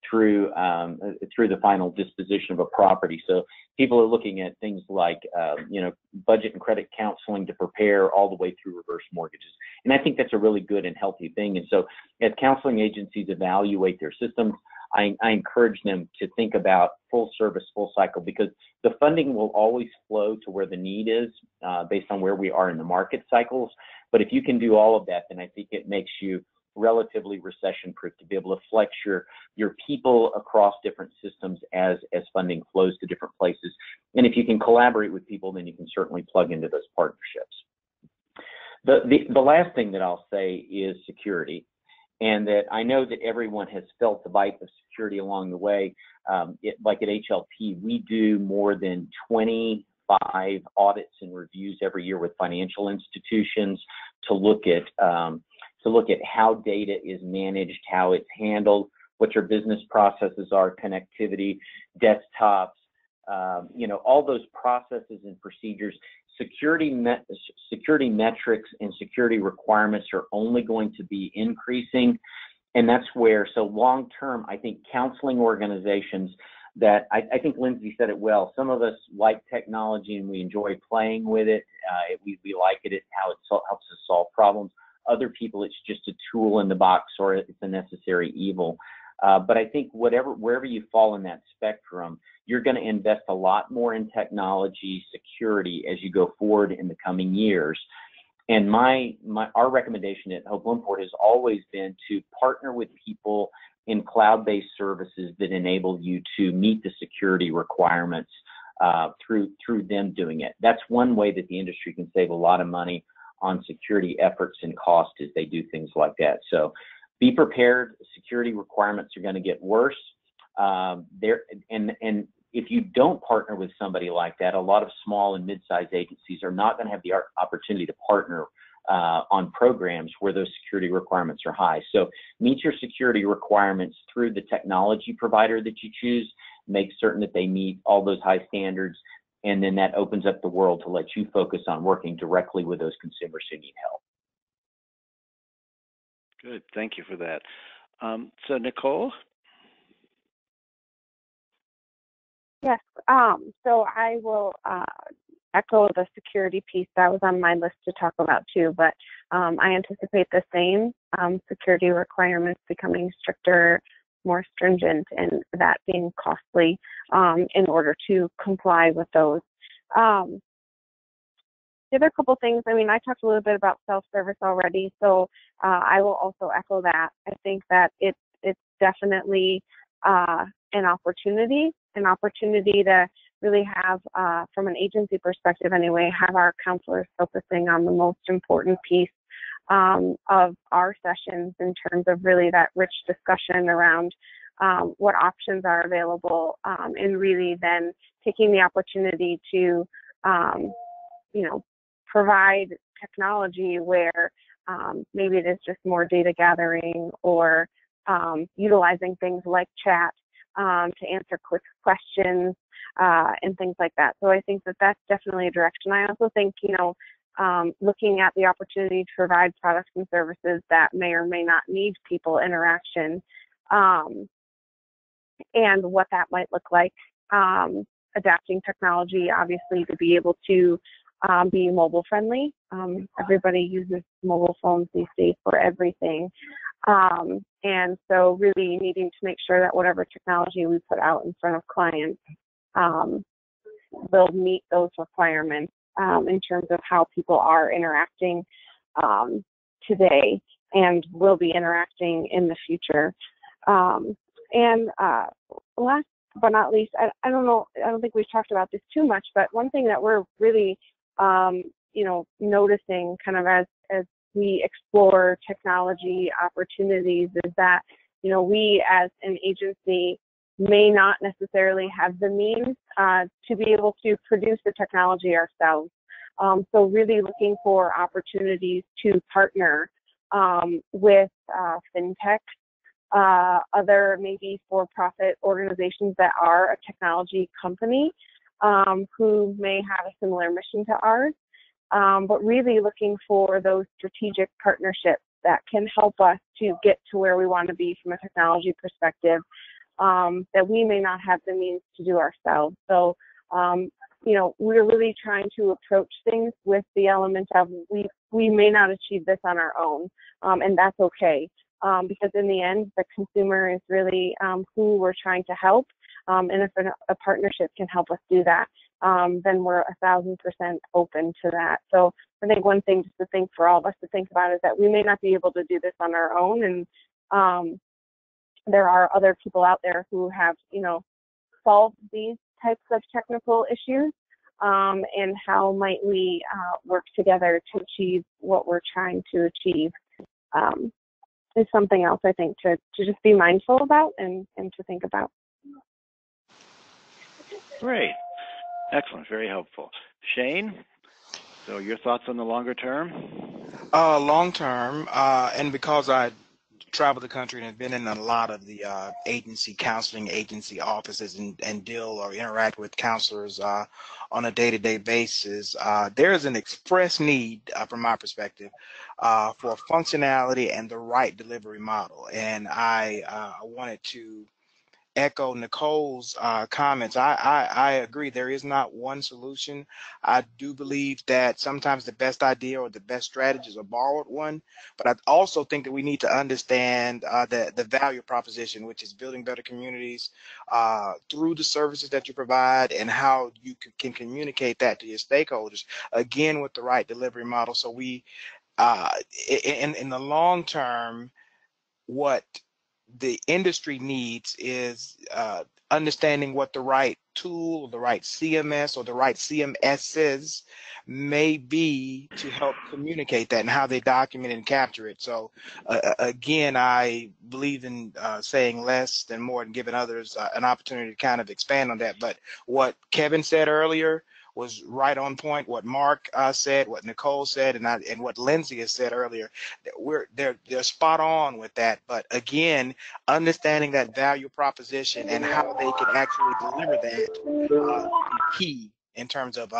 through the final disposition of a property. So people are looking at things like budget and credit counseling to prepare all the way through reverse mortgages. And I think that's a really good and healthy thing. And so as counseling agencies evaluate their systems, I encourage them to think about full service, full cycle, because the funding will always flow to where the need is based on where we are in the market cycles. But if you can do all of that, then I think it makes you relatively recession proof to be able to flex your people across different systems as funding flows to different places. And if you can collaborate with people, then you can certainly plug into those partnerships. The last thing that I'll say is security. And that I know that everyone has felt the bite of security along the way. Like at HLP, we do more than 25 audits and reviews every year with financial institutions to look at how data is managed, how it's handled, what your business processes are, connectivity, desktops, all those processes and procedures. Security metrics and security requirements are only going to be increasing. And that's where, so long term, I think counseling organizations that, I think Lindsay said it well, some of us like technology and we enjoy playing with it. We like it, how it helps us solve problems. Other people, it's just a tool in the box or it's a necessary evil. But I think wherever you fall in that spectrum, you're going to invest a lot more in technology security as you go forward in the coming years. And our recommendation at Hope Loanport has always been to partner with people in cloud-based services that enable you to meet the security requirements through them doing it. That's one way that the industry can save a lot of money on security efforts and cost as they do things like that. So be prepared. Security requirements are going to get worse. And if you don't partner with somebody like that, a lot of small and mid-sized agencies are not going to have the opportunity to partner on programs where those security requirements are high. So meet your security requirements through the technology provider that you choose, make certain that they meet all those high standards, and then that opens up the world to let you focus on working directly with those consumers who need help. Good, thank you for that. So Nicole? Yes, so I will echo the security piece. That was on my list to talk about too, but I anticipate the same, security requirements becoming stricter, more stringent, and that being costly in order to comply with those. The other couple things, I mean, I talked a little bit about self-service already, so I will also echo that. I think that it's definitely an opportunity to really have, from an agency perspective anyway, have our counselors focusing on the most important piece of our sessions in terms of really that rich discussion around what options are available, and really then taking the opportunity to, provide technology where maybe it is just more data gathering or utilizing things like chat to answer quick questions and things like that. So I think that that's definitely a direction. I also think, looking at the opportunity to provide products and services that may or may not need people interaction and what that might look like. Adapting technology, obviously, to be able to be mobile friendly. Everybody uses mobile phones these days for everything. And so really needing to make sure that whatever technology we put out in front of clients will meet those requirements in terms of how people are interacting today and will be interacting in the future. And last but not least, I don't think we've talked about this too much, but one thing that we're really noticing kind of as we explore technology opportunities is that, we as an agency may not necessarily have the means to be able to produce the technology ourselves. So really looking for opportunities to partner with fintech, other maybe for-profit organizations that are a technology company who may have a similar mission to ours, but really looking for those strategic partnerships that can help us to get to where we want to be from a technology perspective that we may not have the means to do ourselves. So, we're really trying to approach things with the element of we may not achieve this on our own, and that's okay. Because in the end, the consumer is really who we're trying to help. And if a partnership can help us do that, then we're 1,000% open to that. So I think one thing just to think for all of us to think about is that we may not be able to do this on our own. And there are other people out there who have, solved these types of technical issues. And how might we work together to achieve what we're trying to achieve? Is something else I think to just be mindful about and to think about. Great. Excellent. Very helpful. Shane, so your thoughts on the longer term? Long term, and because I travel the country and have been in a lot of the agency counseling agency offices and deal or interact with counselors on a day-to-day basis, there is an express need from my perspective for functionality and the right delivery model. And I wanted to echo Nicole's comments. I agree. There is not one solution. I do believe that sometimes the best idea or the best strategy is a borrowed one, but I also think that we need to understand the value proposition, which is building better communities through the services that you provide and how you can communicate that to your stakeholders, again, with the right delivery model. So we, in the long term, what the industry needs is understanding what the right tool, or the right CMS, or the right CMSs may be to help communicate that and how they document and capture it. So again, I believe in saying less than more and giving others an opportunity to kind of expand on that. But what Kevin said earlier was right on point. What Mark said, what Nicole said, and what Lindsay has said earlier, they're spot on with that. But again, understanding that value proposition and how they can actually deliver that is key in terms of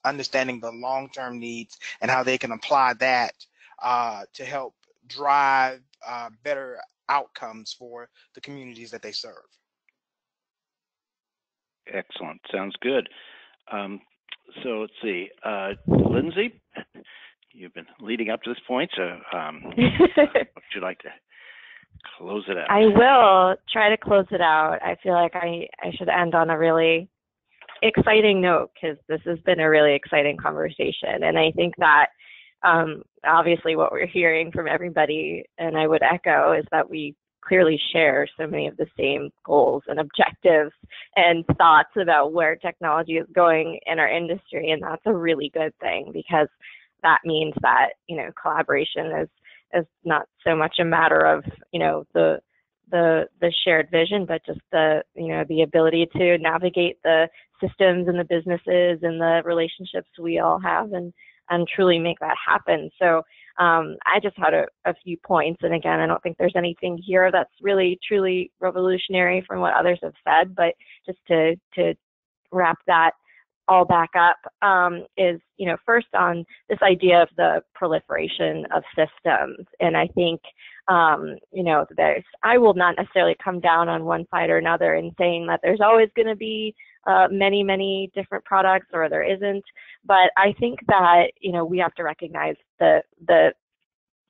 understanding the long-term needs and how they can apply that to help drive better outcomes for the communities that they serve. Excellent. Sounds good. So let's see. Lindsay, you've been leading up to this point, so would you like to close it out? I will try to close it out. I feel like I should end on a really exciting note, because this has been a really exciting conversation. And I think that obviously what we're hearing from everybody, and I would echo, is that we clearly share so many of the same goals and objectives and thoughts about where technology is going in our industry. And that's a really good thing, because that means that, you know, collaboration is not so much a matter of, you know, the shared vision, but just the, you know, the ability to navigate the systems and the businesses and the relationships we all have and truly make that happen. So I just had a few points. And again, I don't think there's anything here that's really, truly revolutionary from what others have said, but just to wrap that all back up is, you know, first on this idea of the proliferation of systems. And I think, you know, I will not necessarily come down on one side or another in saying that there's always going to be many, many different products, or there isn't. But I think that, you know, we have to recognize the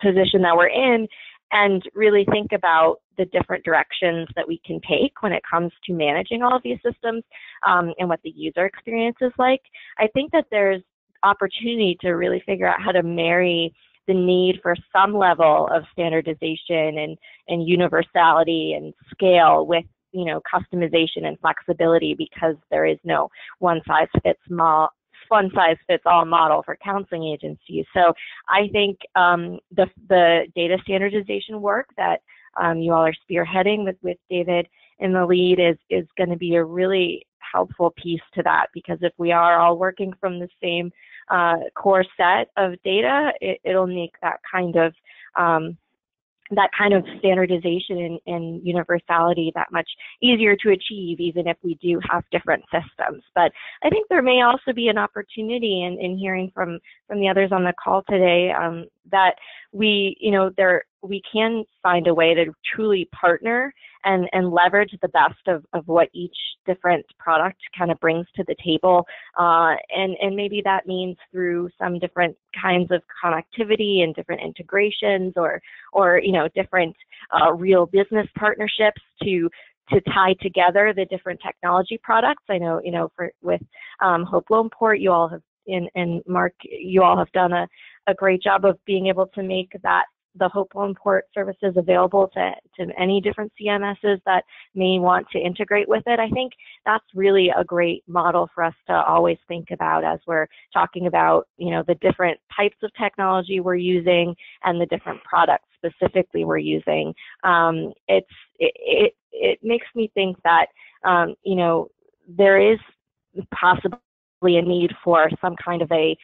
position that we're in and really think about the different directions that we can take when it comes to managing all of these systems and what the user experience is like. I think that there's opportunity to really figure out how to marry the need for some level of standardization and universality and scale with, you know, customization and flexibility, because there is no one size fits all model for counseling agencies. So I think the data standardization work that you all are spearheading with David in the lead is going to be a really helpful piece to that, because if we are all working from the same core set of data, it'll make that kind of standardization and universality that much easier to achieve, even if we do have different systems. But I think there may also be an opportunity in hearing from the others on the call today that we can find a way to truly partner and leverage the best of what each different product kind of brings to the table. And maybe that means through some different kinds of connectivity and different integrations or you know, different real business partnerships to tie together the different technology products. I know, you know, with Hope Loanport, you all have, and Mark, you all have done a great job of being able to make the Hope Loanport services available to any different CMSs that may want to integrate with it. I think that's really a great model for us to always think about as we're talking about, you know, the different types of technology we're using and the different products specifically we're using. It makes me think that, you know, there is possibly a need for some kind of a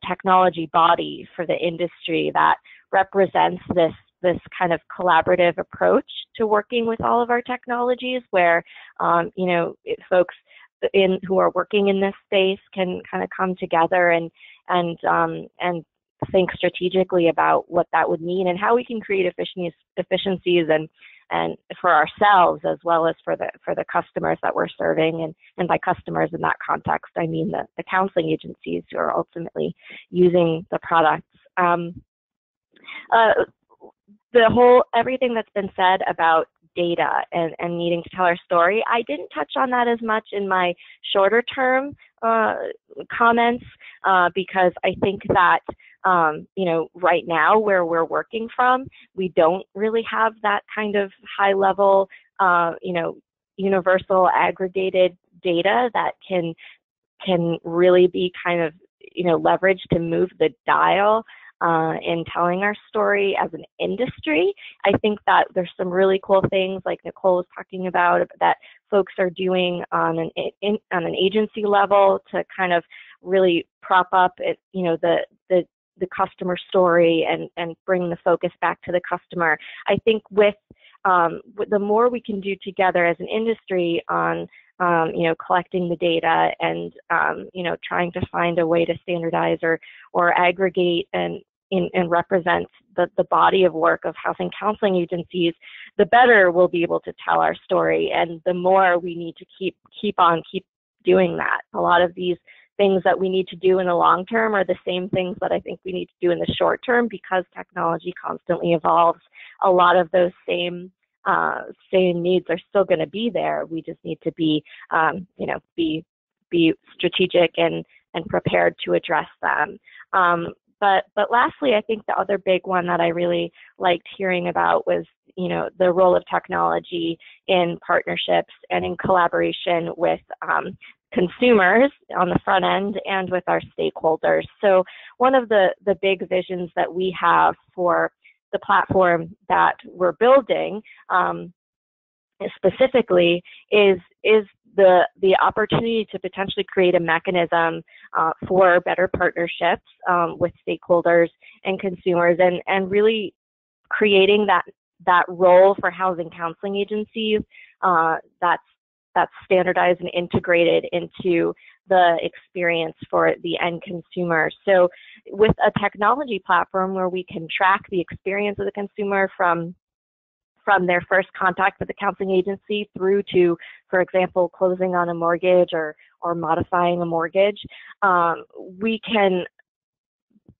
technology body for the industry that represents this kind of collaborative approach to working with all of our technologies, where you know, folks who are working in this space can kind of come together and think strategically about what that would mean and how we can create efficiencies and for ourselves as well as for the customers that we're serving. And by customers in that context, I mean the counseling agencies who are ultimately using the products. Everything that's been said about data and needing to tell our story, I didn't touch on that as much in my shorter term comments because I think that you know, right now where we're working from, we don't really have that kind of high level you know, universal aggregated data that can really be kind of, you know, leveraged to move the dial in telling our story as an industry. I think that there's some really cool things like Nicole was talking about that folks are doing on an agency level to kind of really prop up the customer story and bring the focus back to the customer. I think with the more we can do together as an industry on collecting the data and trying to find a way to standardize or aggregate and represent the body of work of housing counseling agencies, the better we'll be able to tell our story, and the more we need to keep doing that. A lot of these things that we need to do in the long term are the same things that I think we need to do in the short term, because technology constantly evolves. A lot of those same needs are still going to be there. We just need to be strategic and prepared to address them. But lastly, I think the other big one that I really liked hearing about was, the role of technology in partnerships and in collaboration with consumers on the front end and with our stakeholders. So one of the big visions that we have for the platform that we're building specifically is the opportunity to potentially create a mechanism for better partnerships with stakeholders and consumers, and really creating that role for housing counseling agencies that's standardized and integrated into the experience for the end consumer. So with a technology platform where we can track the experience of the consumer from their first contact with the counseling agency through to, for example, closing on a mortgage or modifying a mortgage, we can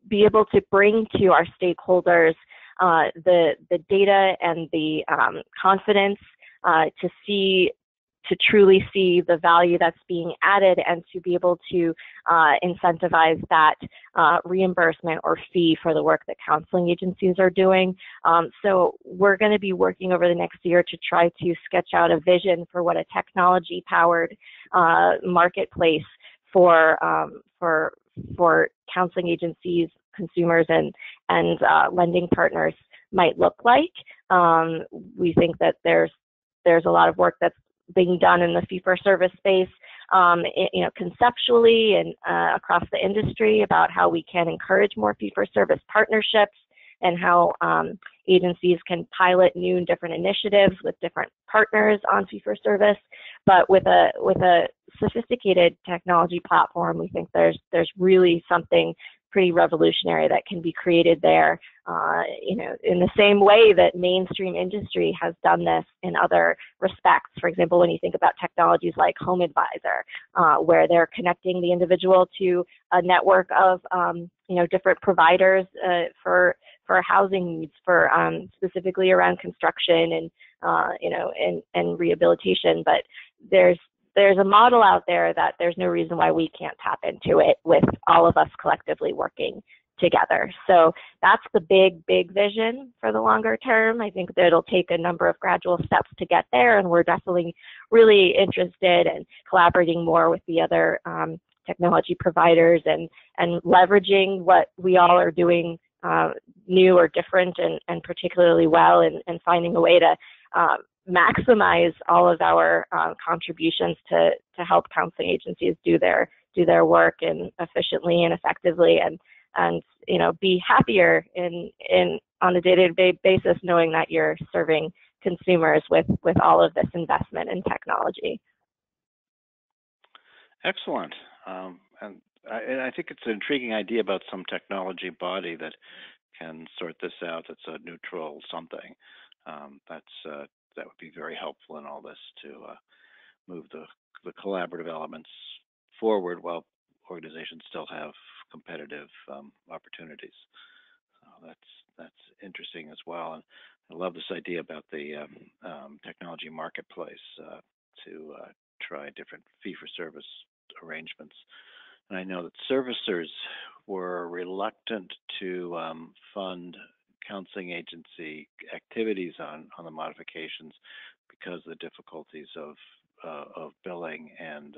be able to bring to our stakeholders the data and the confidence to truly see the value that's being added, and to be able to incentivize that reimbursement or fee for the work that counseling agencies are doing. So we're going to be working over the next year to try to sketch out a vision for what a technology-powered marketplace for counseling agencies, consumers, and lending partners might look like. We think that there's a lot of work that's being done in the fee-for-service space, conceptually and across the industry, about how we can encourage more fee-for-service partnerships and how agencies can pilot new and different initiatives with different partners on fee-for-service. But with a sophisticated technology platform, we think there's really something pretty revolutionary that can be created there, in the same way that mainstream industry has done this in other respects. For example, when you think about technologies like Home Advisor, where they're connecting the individual to a network of, different providers for housing needs, for specifically around construction and rehabilitation. But there's a model out there that there's no reason why we can't tap into it with all of us collectively working together. So that's the big vision for the longer term. I think that it'll take a number of gradual steps to get there, and we're definitely really interested in collaborating more with the other technology providers and leveraging what we all are doing new or different and particularly well, and finding a way to maximize all of our contributions to help counseling agencies do their work and efficiently and effectively, and be happier on a day-to-day basis, knowing that you're serving consumers with all of this investment in technology. Excellent. And I think it's an intriguing idea about some technology body that can sort this out. It's a neutral something. That would be very helpful in all this to move the collaborative elements forward while organizations still have competitive opportunities. So that's interesting as well. And I love this idea about the technology marketplace to try different fee-for-service arrangements. And I know that servicers were reluctant to fund counseling agency activities on the modifications because of the difficulties of billing and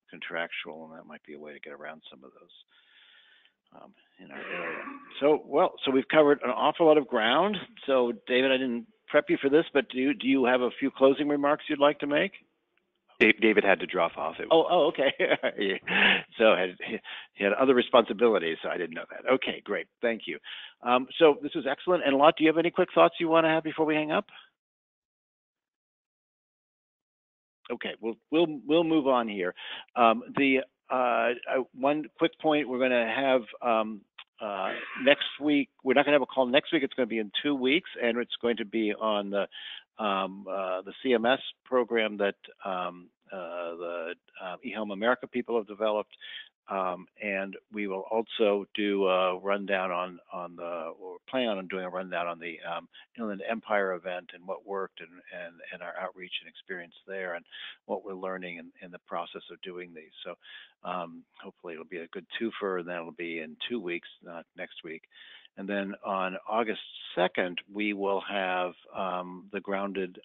contractual, and that might be a way to get around some of those. in our area. So, well, so we've covered an awful lot of ground. So, David, I didn't prep you for this, but do you have a few closing remarks you'd like to make? David had to drop off. Okay. So he had other responsibilities, so I didn't know that. Okay, great. Thank you. So this was excellent. And Lot, do you have any quick thoughts you want to have before we hang up? Okay, we'll move on here. One quick point: we're going to have next week. We're not going to have a call next week. It's going to be in 2 weeks, and it's going to be on the CMS program that the eHome America people have developed. And we will also do a rundown on or plan on doing a rundown on the Inland Empire event and what worked and our outreach and experience there and what we're learning in the process of doing these. So hopefully it'll be a good twofer, and that'll be in 2 weeks, not next week. And then on August 2nd, we will have the Grounded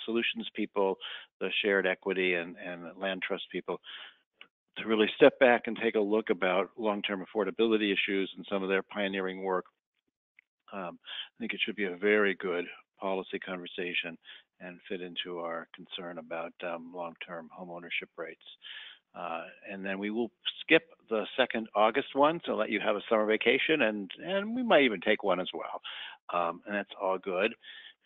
Solutions people, the Shared Equity and Land Trust people to really step back and take a look about long-term affordability issues and some of their pioneering work. I think it should be a very good policy conversation and fit into our concern about long-term home ownership rates. And then we will skip the second August one to let you have a summer vacation, and we might even take one as well. And that's all good.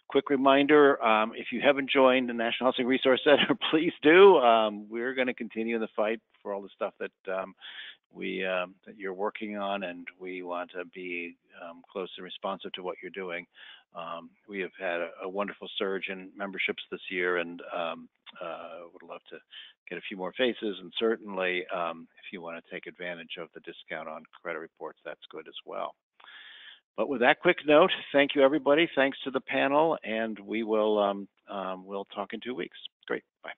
Quick reminder, if you haven't joined the National Housing Resource Center, please do. We're going to continue the fight for all the stuff that that you're working on, and we want to be close and responsive to what you're doing. We have had a wonderful surge in memberships this year, and would love to get a few more faces. And certainly, if you want to take advantage of the discount on credit reports, that's good as well. But with that quick note, thank you, everybody. Thanks to the panel, and we will we'll talk in 2 weeks. Great. Bye.